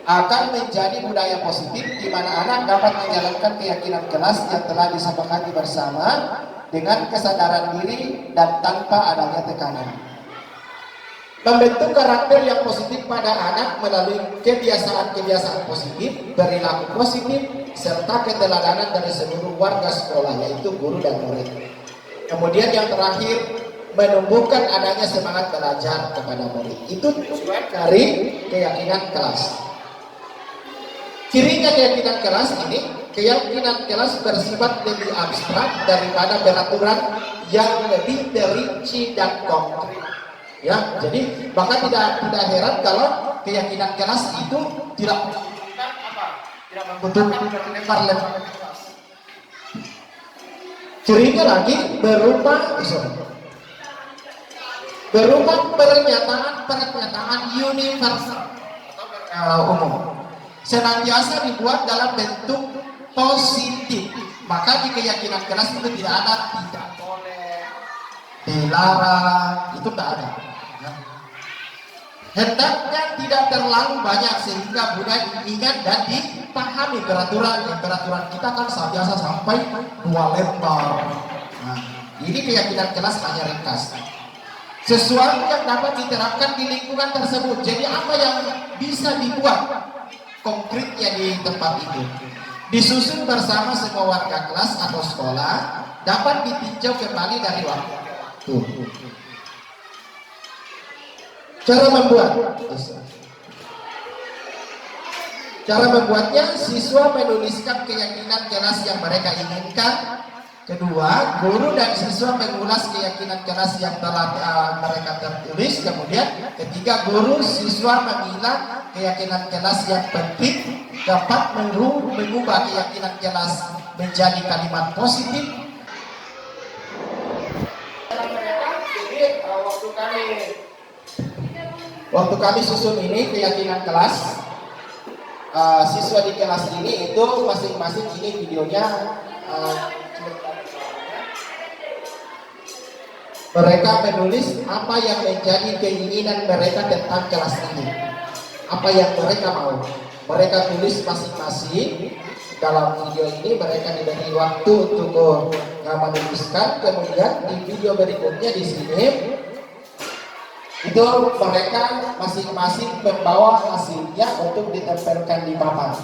akan menjadi budaya positif di mana anak dapat menjalankan keyakinan kelas yang telah disepakati bersama dengan kesadaran diri dan tanpa adanya tekanan. Membentuk karakter yang positif pada anak melalui kebiasaan-kebiasaan positif, perilaku positif, serta keteladanan dari seluruh warga sekolah, yaitu guru dan murid. Kemudian yang terakhir, menumbuhkan adanya semangat belajar kepada murid. Itu tujuan dari keyakinan kelas. Cirinya keyakinan kelas ini, keyakinan kelas bersifat lebih abstrak daripada peraturan yang lebih terinci dan konkret. Ya, jadi maka tidak heran kalau keyakinan kelas itu tidak membutuhkan lembar-lembar kelas. Cirinya lagi berupa pernyataan universal atau umum, senantiasa dibuat dalam bentuk positif. Maka di keyakinan kelas itu tidak ada tidak boleh, dilarang, itu tidak ada. Hendaknya tidak terlalu banyak sehingga mudah diingat dan dipahami. Peraturan kita kan biasa sampai 2 lembar. Nah, ini keyakinan kelas hanya ringkas. Sesuatu yang dapat diterapkan di lingkungan tersebut. Jadi apa yang bisa dibuat konkretnya di tempat itu, disusun bersama semua warga kelas atau sekolah, dapat ditinjau kembali dari waktu ke waktu. Cara membuatnya, siswa menuliskan keyakinan kelas yang mereka inginkan. Kedua, guru dan siswa mengulas keyakinan kelas yang telah mereka tertulis. Kemudian, ketiga, guru siswa memilah keyakinan kelas yang penting dapat mengubah keyakinan kelas menjadi kalimat positif. Jadi, waktu kami susun ini keyakinan kelas, siswa di kelas ini itu masing-masing ini videonya. Mereka menulis apa yang menjadi keinginan mereka tentang kelas ini, apa yang mereka mau. Mereka tulis masing-masing. Dalam video ini mereka diberi waktu untuk menuliskan. Kemudian di video berikutnya di sini itu mereka masing-masing membawa hasilnya untuk ditempelkan di papan,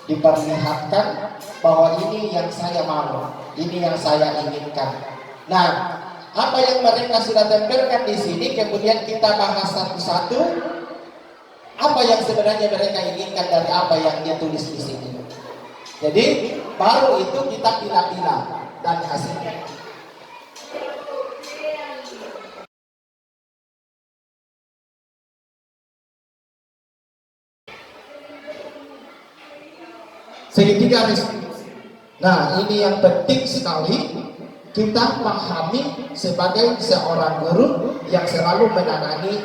diperlihatkan bahwa ini yang saya mau, ini yang saya inginkan. Nah, apa yang mereka sudah tempelkan di sini, kemudian kita bahas satu-satu apa yang sebenarnya mereka inginkan dari apa yang dia tulis di sini. Jadi baru itu kita pilih-pilih dan hasilnya. Segitiga restitusi. Nah, ini yang penting sekali kita pahami sebagai seorang guru yang selalu menangani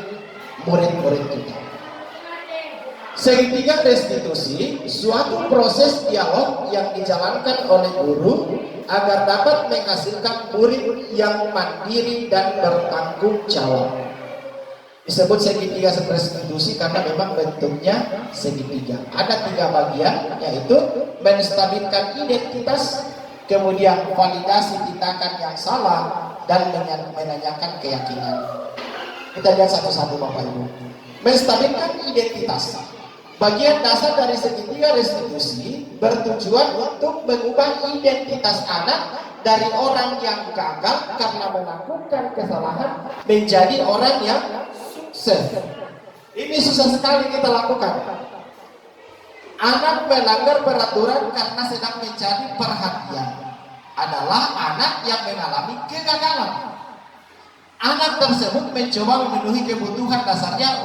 murid-murid kita. Segitiga restitusi, suatu proses dialog yang dijalankan oleh guru agar dapat menghasilkan murid yang mandiri dan bertanggung jawab. Disebut segitiga restitusi karena memang bentuknya segitiga. Ada 3 bagian, yaitu menstabilkan identitas, kemudian validasi tindakan yang salah, dan menanyakan keyakinan. Kita lihat satu-satu Bapak Ibu. Menstabilkan identitas. Bagian dasar dari segitiga restitusi bertujuan untuk mengubah identitas anak dari orang yang gagal karena melakukan kesalahan menjadi orang yang sukses. Ini susah sekali kita lakukan. Anak melanggar peraturan karena sedang mencari perhatian adalah anak yang mengalami kegagalan. Anak tersebut mencoba memenuhi kebutuhan dasarnya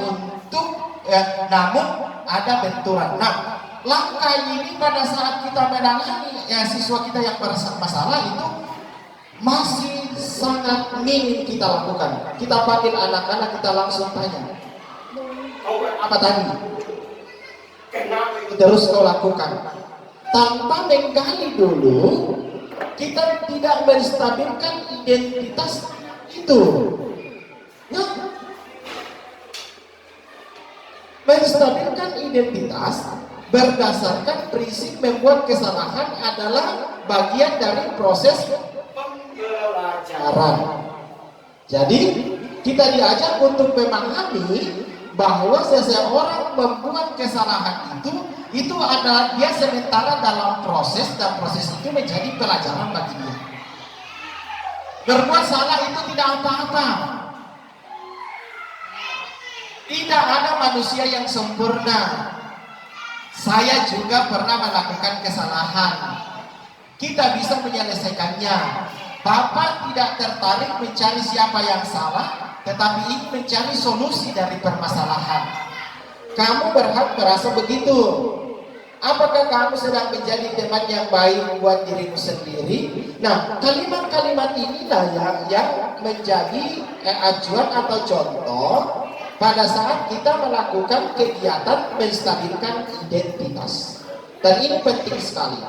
namun ada benturan. Nah, langkah ini pada saat kita menangani siswa kita yang bermasalah itu masih sangat minim kita lakukan. Kita panggil anak-anak, kita langsung tanya, apa tadi? Kenapa itu terus kau lakukan? Tanpa menggali dulu, kita tidak menstabilkan identitas itu. Ya. Menstabilkan identitas berdasarkan prinsip membuat kesalahan adalah bagian dari proses pembelajaran. Jadi kita diajak untuk memahami bahwa seseorang membuat kesalahan itu adalah dia sementara dalam proses, dan proses itu menjadi pelajaran bagi dia. Berbuat salah itu tidak apa-apa. Tidak ada manusia yang sempurna. Saya juga pernah melakukan kesalahan. Kita bisa menyelesaikannya. Bapak tidak tertarik mencari siapa yang salah, tetapi ingin mencari solusi dari permasalahan. Kamu berhak merasa begitu. Apakah kamu sedang menjadi teman yang baik buat dirimu sendiri? Nah, kalimat-kalimat inilah yang menjadi acuan atau contoh pada saat kita melakukan kegiatan menstabilkan identitas. Dan ini penting sekali.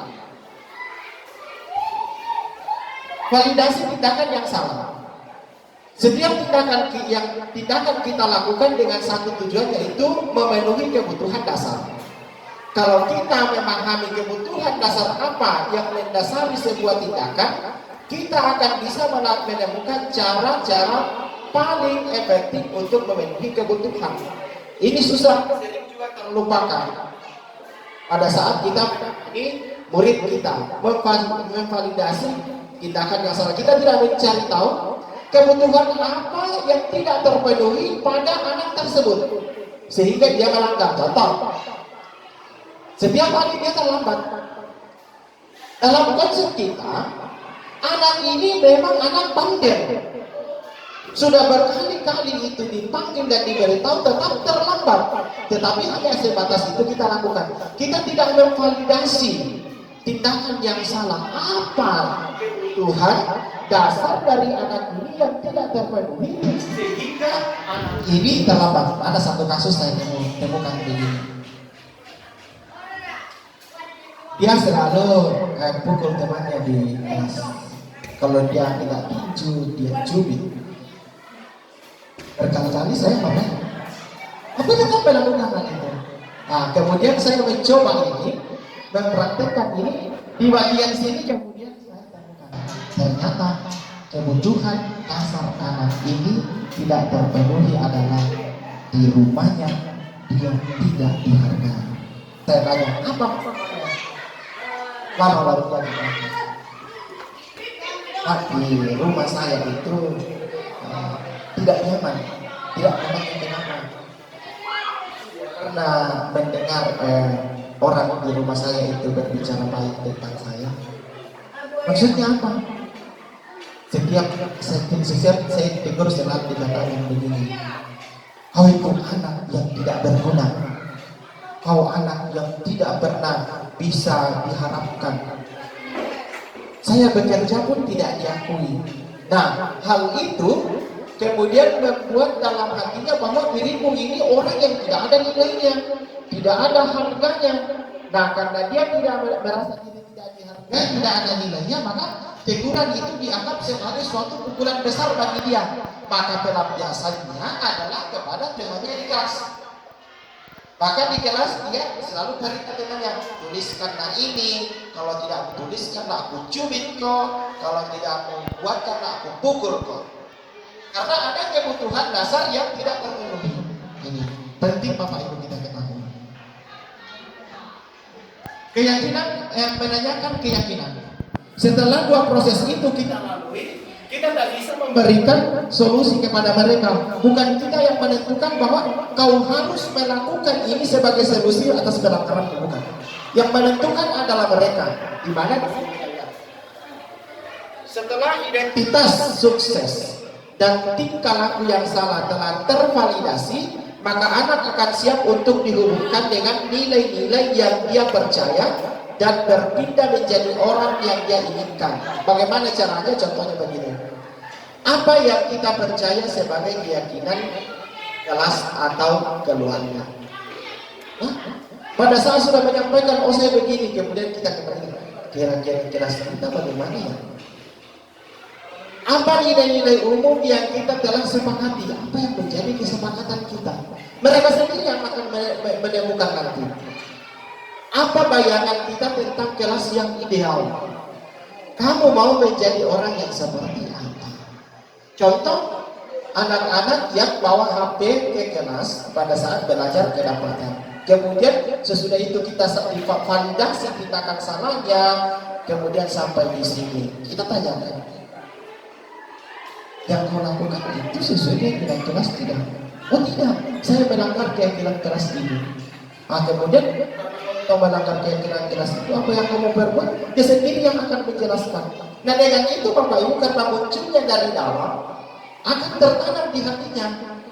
Validasi tindakan yang salah. Setiap tindakan kita lakukan dengan satu tujuan, yaitu memenuhi kebutuhan dasar. Kalau kita memahami kebutuhan dasar apa yang mendasari sebuah tindakan, kita akan bisa menemukan cara-cara paling efektif untuk memenuhi kebutuhan. Ini sering juga terlupakan. Pada saat kita ini murid kita memvalidasi tindakan yang salah, kita tidak mencari tahu kebutuhan apa yang tidak terpenuhi pada anak tersebut sehingga dia melanggar. Contoh, setiap kali dia terlambat. Dalam konsep kita, anak ini memang anak bandel. Sudah berkali-kali itu dipanggil dan diberitahu tetap terlambat. Tetapi hanya sebatas itu kita lakukan. Kita tidak memvalidasi tindakan yang salah. Apa kebutuhan dasar dari anak ini yang tidak terpenuhi sehingga anak ini terlambat. Ada satu kasus saya temukan begini. Dia selalu pukul temannya di kelas. Kalau dia tidak tinju, dia cubit. Berkali-kali saya marah. Apa yang kamu melakukan hal itu? Nah, kemudian saya mencoba ini, mempraktekkan ini di bagian sini. Kemudian saya temukan ternyata kebutuhan dasar anak ini tidak terpenuhi adalah di rumahnya dia tidak dihargai. Saya tanya, apa masalahnya? Lama baru di rumah saya itu tidak nyaman. Kenapa? Karena mendengar orang di rumah saya itu berbicara baik tentang saya. Maksudnya apa? Setiap saya tegur selalu dikatakan begini, kau itu anak yang tidak berguna, kau anak yang tidak pernah bisa diharapkan. Saya bekerja pun tidak diakui. Nah, hal itu kemudian membuat dalam hatinya bahwa dirimu ini orang yang tidak ada nilainya, tidak ada harganya. Nah, karena dia tidak merasa diri tidak dihargai, tidak ada nilainya, maka teguran itu dianggap sebagai suatu pukulan besar bagi dia. Maka pelampiasannya adalah kepada temannya di kelas. Maka di kelas dia selalu cerita temannya, tuliskanlah ini, kalau tidak tuliskanlah aku cubit kok, kalau tidak mau buatkanlah aku pukul kok. Karena ada kebutuhan dasar yang tidak terpenuhi. Ini penting Bapak Ibu kita ketahui. Keyakinan, menanyakan keyakinan. Setelah dua proses itu kita lalui, kita tidak bisa memberikan solusi kepada mereka. Bukan kita yang menentukan bahwa kau harus melakukan ini sebagai solusi atas pelanggaran bukan. Yang menentukan adalah mereka. Di mana setelah identitas sukses dan tingkah laku yang salah telah tervalidasi, maka anak akan siap untuk dihubungkan dengan nilai-nilai yang dia percaya dan berpindah menjadi orang yang dia inginkan. Bagaimana caranya? Contohnya begini. Apa yang kita percaya sebagai keyakinan kelas atau keluarga. Pada saat sudah menyampaikan, oh saya begini, kemudian kita kembali, kira-kira kelas kita bagaimana ya? Apa nilai-nilai umum yang kita telah sepakati? Apa yang menjadi kesepakatan kita? Mereka sendiri yang akan menemukan nanti. Apa bayangan kita tentang kelas yang ideal? Kamu mau menjadi orang yang seperti apa? Contoh, anak-anak yang bawa HP ke kelas pada saat belajar kedapatan. Kemudian sesudah itu kita validasi tindakan salahnya, kemudian sampai di sini kita tanyakan, yang kau lakukan itu sesuai dengan kelas tidak? Oh tidak, saya melanggar keyakinan kelas ini. Kemudian kau melanggar keyakinan kelas itu, apa yang kamu berbuat? Dia sendiri yang akan menjelaskan. Nah dengan itu Bapak Ibu, karena munculnya dari dalam, akan tertanam di hatinya.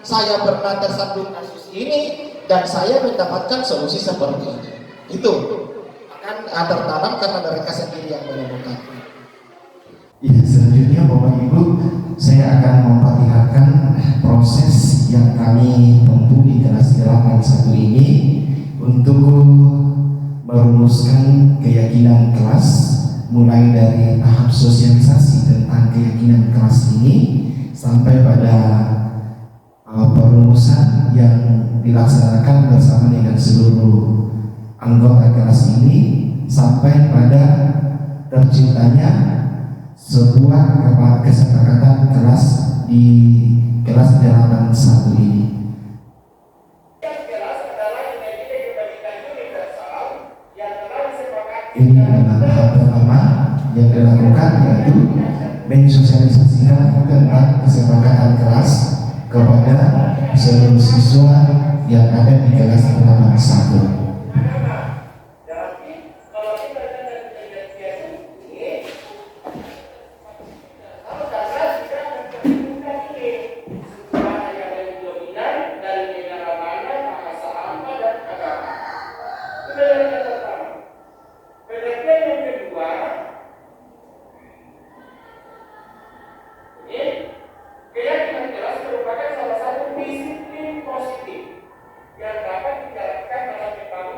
Saya pernah tersandung kasus ini dan saya mendapatkan solusi seperti ini. Itu akan tertanam karena mereka sendiri yang menemukan.
Ya, selanjutnya Bapak Ibu, saya akan memperlihatkan proses yang kami tempuh di kelas 81 ini untuk merumuskan keyakinan kelas, mulai dari tahap sosialisasi tentang keyakinan kelas ini sampai pada perumusan yang dilaksanakan bersama dengan seluruh anggota kelas ini sampai pada terciptanya sebuah kesepakatan kelas di kelas 81 ini. Ini adalah tahap pertama yang dilakukan, yaitu mensosialisasikan tentang kesepakatan kelas kepada seluruh siswa yang ada di kelas 81.
Yang dapat dijalankan dalam membangun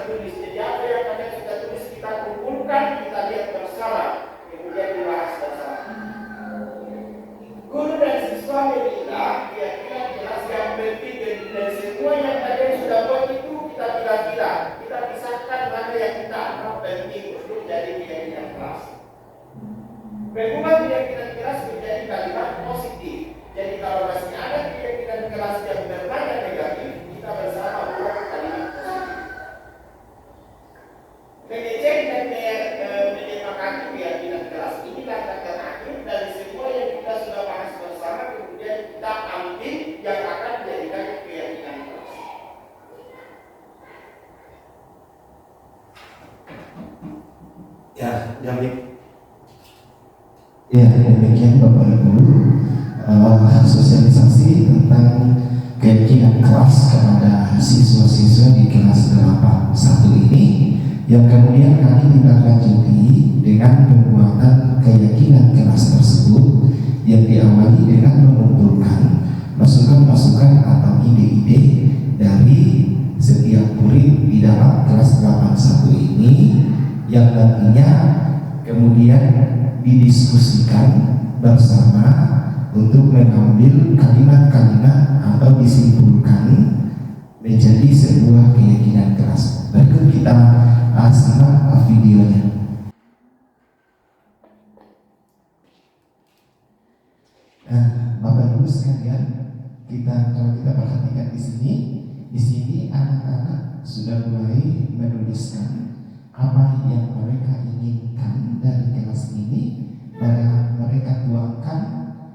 tulis. Jadi apa yang kalian sudah tulis kita kumpulkan, kita lihat bersama, kemudian dibahas bersama. Guru dan siswa meminta keyakinan jelas yang penting dan semua yang kalian sudah buat itu kita pilih-pilih, kita pisahkan mana yang kita anggap penting untuk jadi keyakinan keras. Mengubah keyakinan keras menjadi kalimat positif. Jadi kalau masih ada keyakinan keras yang bernada negatif, kita bersama buat kalimat positif. Mengecek dan menyepakati keyakinan keras ini katakan akhir dari semua yang kita sudah bahas bersama, kemudian kita ambil yang akan dijadikan keyakinan keras.
Ya, Jamik.
Ya, demikian Bapak Ibu, sosialisasi tentang keyakinan keras kepada siswa-siswa di kelas 8.1 ini, yang kemudian kami ditindaklanjuti dengan pembuatan keyakinan keras tersebut yang diawali dengan mengumpulkan masukan-masukan atau ide-ide dari setiap murid di dalam kelas 8.1 ini, yang nantinya kemudian didiskusikan bersama untuk mengambil kalimat-kalimat atau disimpulkan menjadi sebuah keyakinan keras. Berikut kita simak videonya. Nah, Bapak Ibu sekalian, kalau kita perhatikan di sini anak-anak sudah mulai menuliskan apa yang mereka inginkan dari kelas ini, mereka tuangkan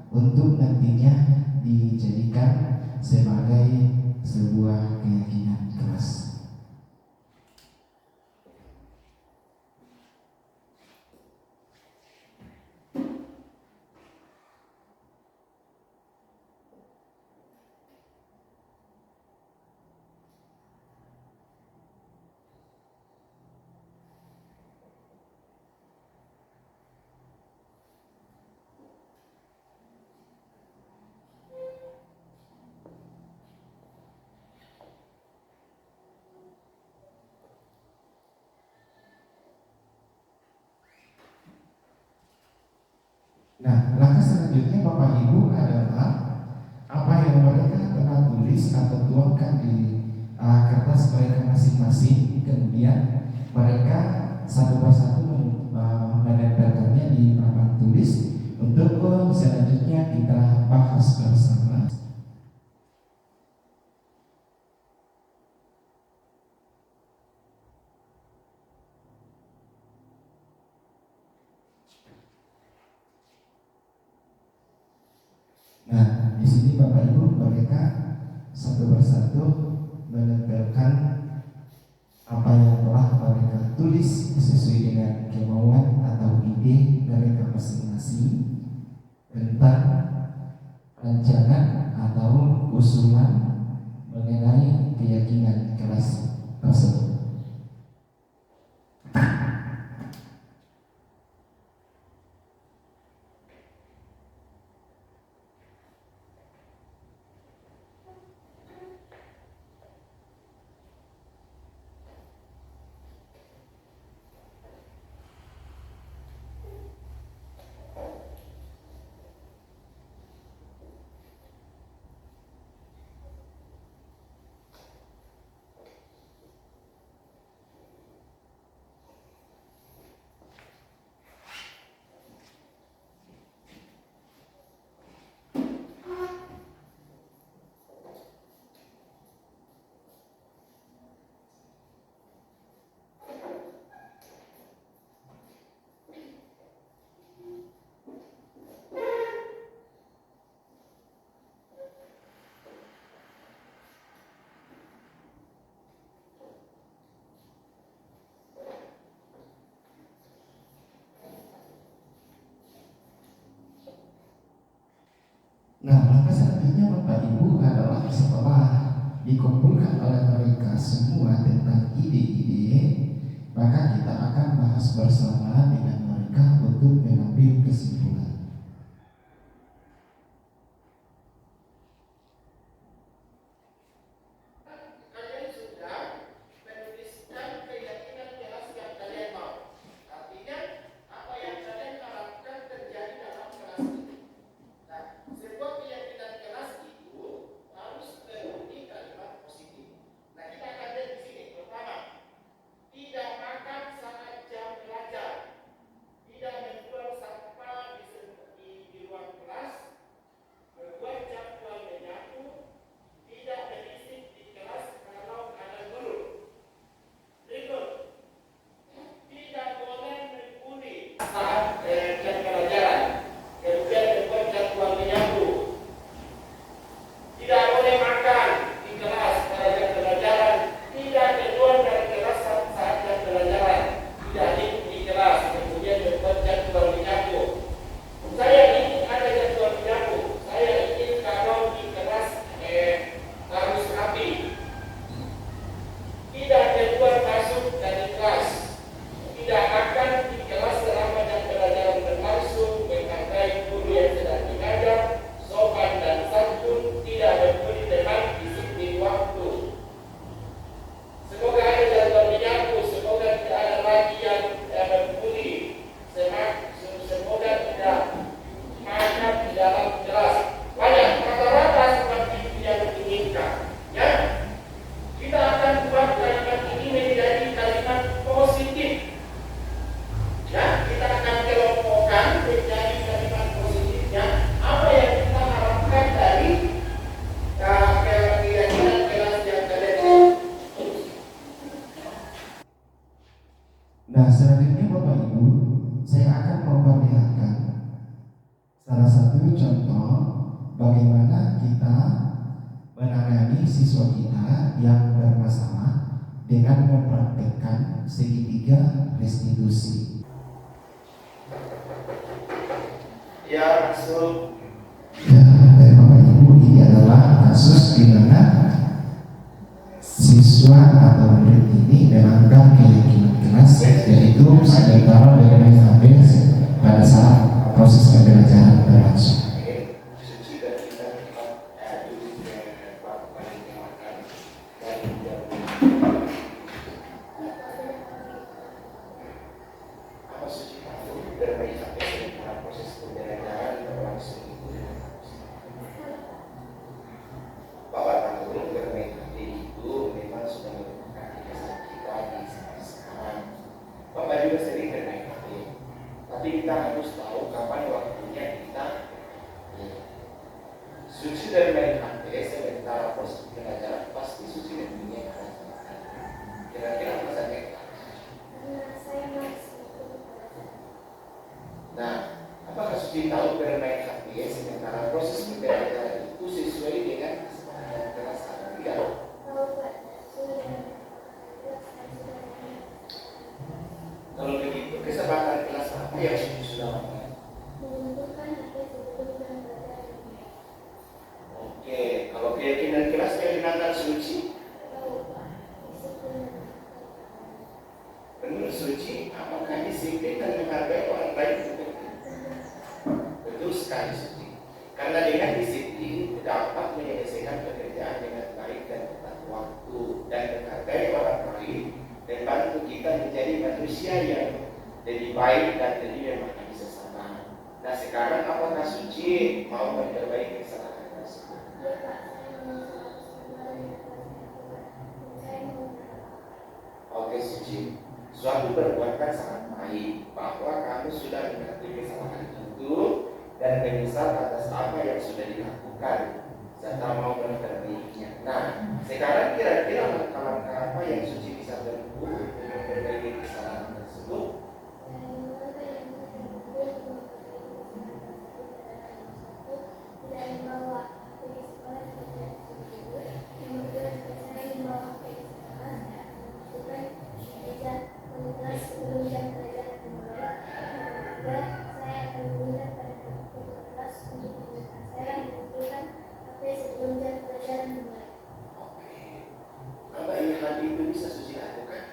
untuk nantinya dijadikan sebagai sebuah keyakinan keras. Nah, langkah selanjutnya Bapak Ibu adalah apa yang mereka telah tulis atau tuangkan di kertas mereka masing-masing, kemudian mereka satu persatu menempelkannya di papan tulis untuk selanjutnya kita bahas bersama. Nah, di sini Bapak Ibu mereka satu persatu menempelkan apa yang telah mereka tulis sesuai dengan kemauan atau ide mereka masing-masing tentang rancangan atau usulan mengenai keyakinan kelas tersebut. Nah, langkah selanjutnya Bapak Ibu adalah setelah dikumpulkan oleh mereka semua tentang ide-ide, maka kita akan bahas bersama dengan mereka untuk mengambil kesimpulan.
Kalian sudah menuliskan
Nah, selanjutnya Bapak Ibu, saya akan memperlihatkan salah satu contoh bagaimana kita menangani siswa kita yang bermasalah dengan mempraktekkan segitiga restitusi.
Ya, masuk.
Ya, dari Bapak Ibu, ini adalah kasus di mana siswa atau murid ini melanggar keyakinan kelas, yaitu sementara dengan habis pada saat proses pembelajaran berlangsung.
Tapi kita harus tahu kapan waktunya kita suci dari main HP sementara proses pembelajaran pasti suci dan dunia. Kira-kira apa saja? Nah, apakah suci tahu bermain HP sementara proses pembelajaran itu sesuai dengan kesepakatan kelas atau tidak? Kalau begitu, kesepakatan kelas apa yang sudah lakukan? Oke, kalau keyakinan kelas yang dinamakan suci, menurut suci, apakah disiplin dan menghargai orang lain itu penting? Betul sekali suci. Karena dengan disiplin dapat menyelesaikan pekerjaan dengan baik dan tepat waktu dan menghargai orang lain dan bantu kita menjadi manusia yang lebih baik dan lebih memahami sesama. Nah, sekarang apakah suci mau memperbaiki kesalahan tersebut? Oke, suci. Suatu perbuatan sangat baik bahwa kamu sudah mengakui kesalahan itu dan menyesal atas apa yang sudah dilakukan serta mau memperbaikinya. Nah, sekarang kira-kira langkah-langkah apa yang suci bisa tempuh untuk memperbaiki kesalahan tersebut? Apa ini hal itu bisa suci lakukan?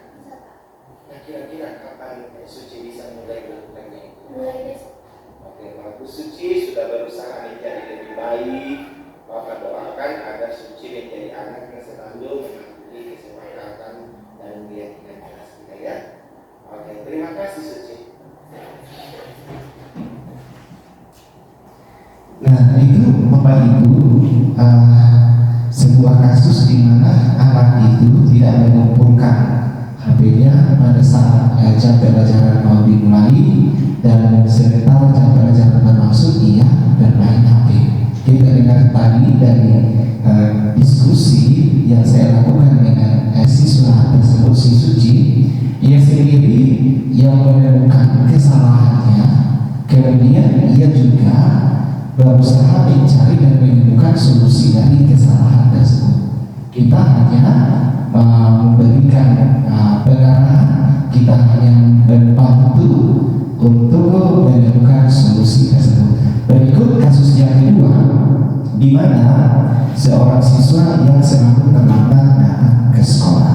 Nah, kira-kira kapan suci bisa mulai melakukannya itu? Oke, bagus. Suci sudah berusaha menjadi lebih baik. Bapak doakan agar suci menjadi anak yang selalu mengikuti kesepakatan dan keyakinan kelas kita ya. Oke, terima kasih suci.
Nah, itu Bapak Ibu, sebuah kasus di mana anak itu tidak mengumpulkan HP-nya pada saat jam pelajaran mau dimulai dan sebentar jam pelajaran berlangsung ia bermain HP. Kita dengar tadi dari diskusi yang saya lakukan dengan siswa tersebut, si Suci, ia sendiri yang menemukan kesalahannya, kemudian ia juga berusaha mencari dan menemukan solusi dari kesalahan tersebut. Kita hanya memberikan pengarahan, kita hanya membantu untuk menemukan solusi tersebut. Berikut kasus yang kedua, di mana seorang siswa yang selalu terlambat datang ke sekolah.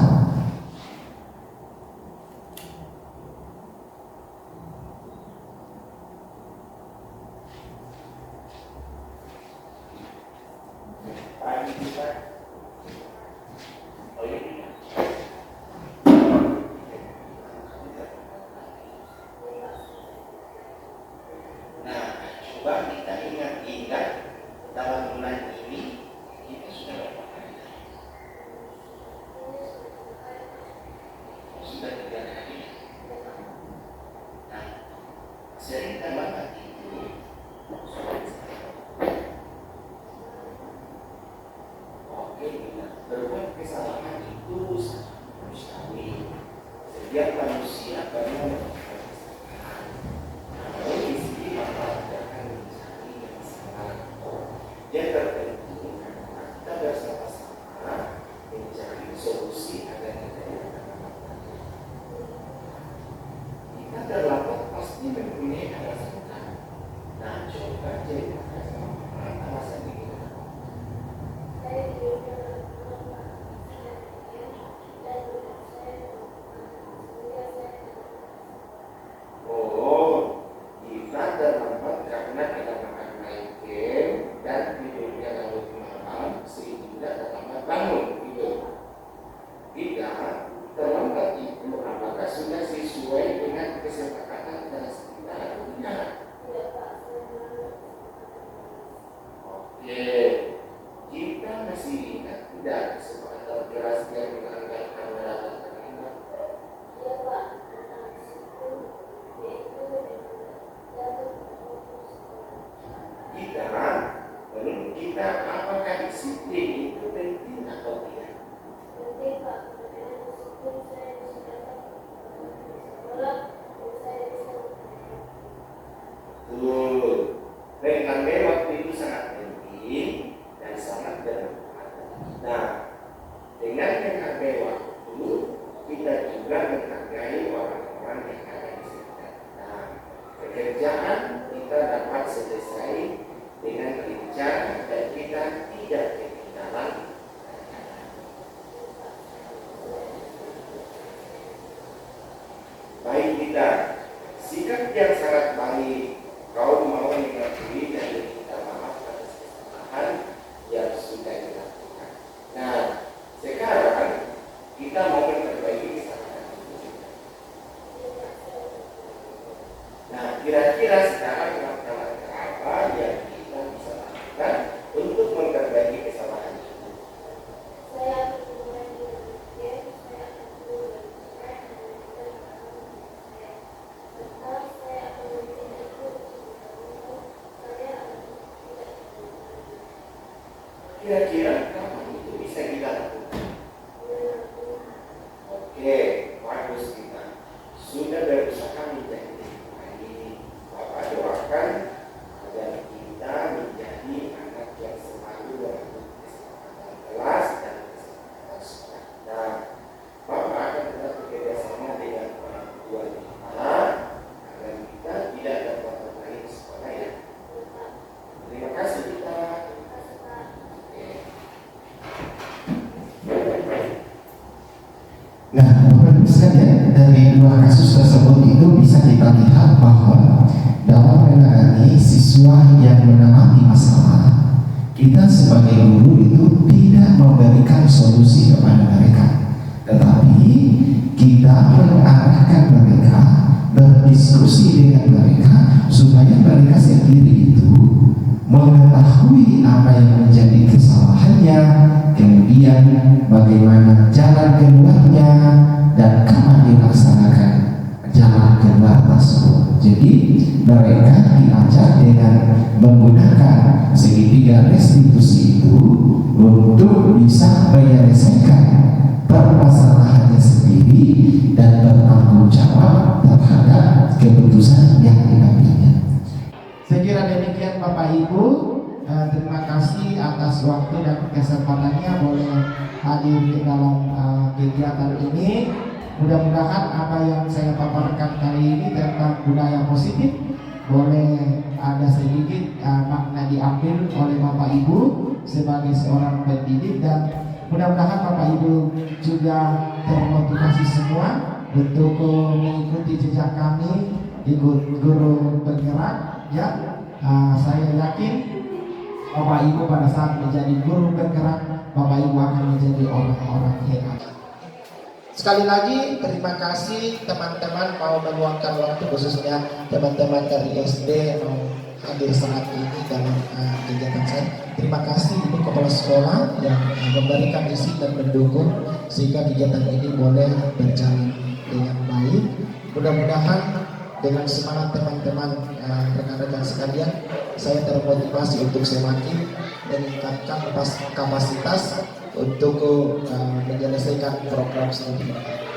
Nah, coba kita ingat-ingat dalam bulan ini solusi apa yang di sini Bapak akan mencari yang salah. Yang terpenting kita bersama-sama mencari solusi agar kita yang kita terlambat pasti mempunyai alasan. Nah, coba jadi alasan ini. Oh, kita terlambat karena kita main game dan tidurnya larut malam sehingga terlambat bangun. Gitu. Tidak terlambat itu apakah sudah sesuai dengan kesepakatan dan kita atau tidak? Oke, kita masih ingat tidak kesepakatan keras yang melanggar kamera dan terlibat? Kita menurut kita apakah disiplin itu penting atau tidak? Betul. Menghargai waktu itu sangat penting dan sangat bermanfaat. Nah, dengan menghargai waktu, kita juga menghargai orang-orang yang ada di sekitar. Nah, pekerjaan kita dapat selesai dengan lancar dan kita tidak ketinggalan. Baik kita, sikap yang sangat baik. Kau mau mengakui dan minta maaf atas kesalahan yang sudah dilakukan. Nah, sekarang kita mau memperbaiki kesalahan itu. Nah, kira-kira sekarang langkah-langkah apa yang kita bisa lakukan untuk memperbaiki kesalahan itu? Kira-kira kapan itu bisa kita lakukan? Oke, bagus kita sudah berusaha menjadi baik. Bapak doakan agar kita menjadi anak yang selalu berlaku kesepakatan kelas dan kesepakatan sekolah. Nah, Bapak akan tetap bekerjasama dengan orang tua kita agar kita tidak dapat bermain di sekolah ya. Terima kasih kita.
Nah, Bapak Ibu sekalian, dari dua kasus tersebut itu bisa kita lihat bahwa dalam menangani siswa yang mengalami masalah, kita sebagai guru itu tidak memberikan solusi kepada mereka, tetapi kita mengarahkan mereka, berdiskusi dengan mereka supaya mereka sendiri itu mengetahui apa yang menjadi kesalahannya, kemudian bagaimana jalan keluarnya dan kapan dilaksanakan jalan keluar tersebut. Jadi mereka diajar dengan menggunakan segitiga restitusi itu untuk bisa menyelesaikan permasalahannya sendiri dan bertanggung jawab terhadap keputusan yang diambilnya. Saya kira demikian Bapak Ibu. Terima kasih atas waktu dan kesempatannya boleh hadir di dalam kegiatan ini. Mudah-mudahan apa yang saya paparkan kali ini tentang budaya positif boleh ada sedikit makna diambil oleh Bapak Ibu sebagai seorang pendidik, dan mudah-mudahan Bapak Ibu juga termotivasi semua untuk mengikuti jejak kami, ikut guru penggerak ya. Saya yakin Bapak Ibu pada saat menjadi guru bergerak, Bapak Ibu akan menjadi orang-orang hebat. Sekali lagi terima kasih teman-teman mau meluangkan waktu, khususnya teman-teman dari SD mau hadir saat ini dalam kegiatan saya. Terima kasih Ibu Kepala Sekolah yang memberikan isi dan mendukung sehingga kegiatan ini boleh berjalan dengan baik. Mudah-mudahan dengan semangat teman-teman rekan-rekan sekalian, saya termotivasi untuk semakin meningkatkan kapasitas untuk menyelesaikan program studi.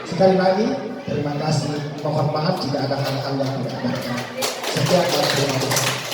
Sekali lagi
Terima kasih. Mohon maaf jika ada hal-hal yang tidak berkenan. Sekian dan terima kasih.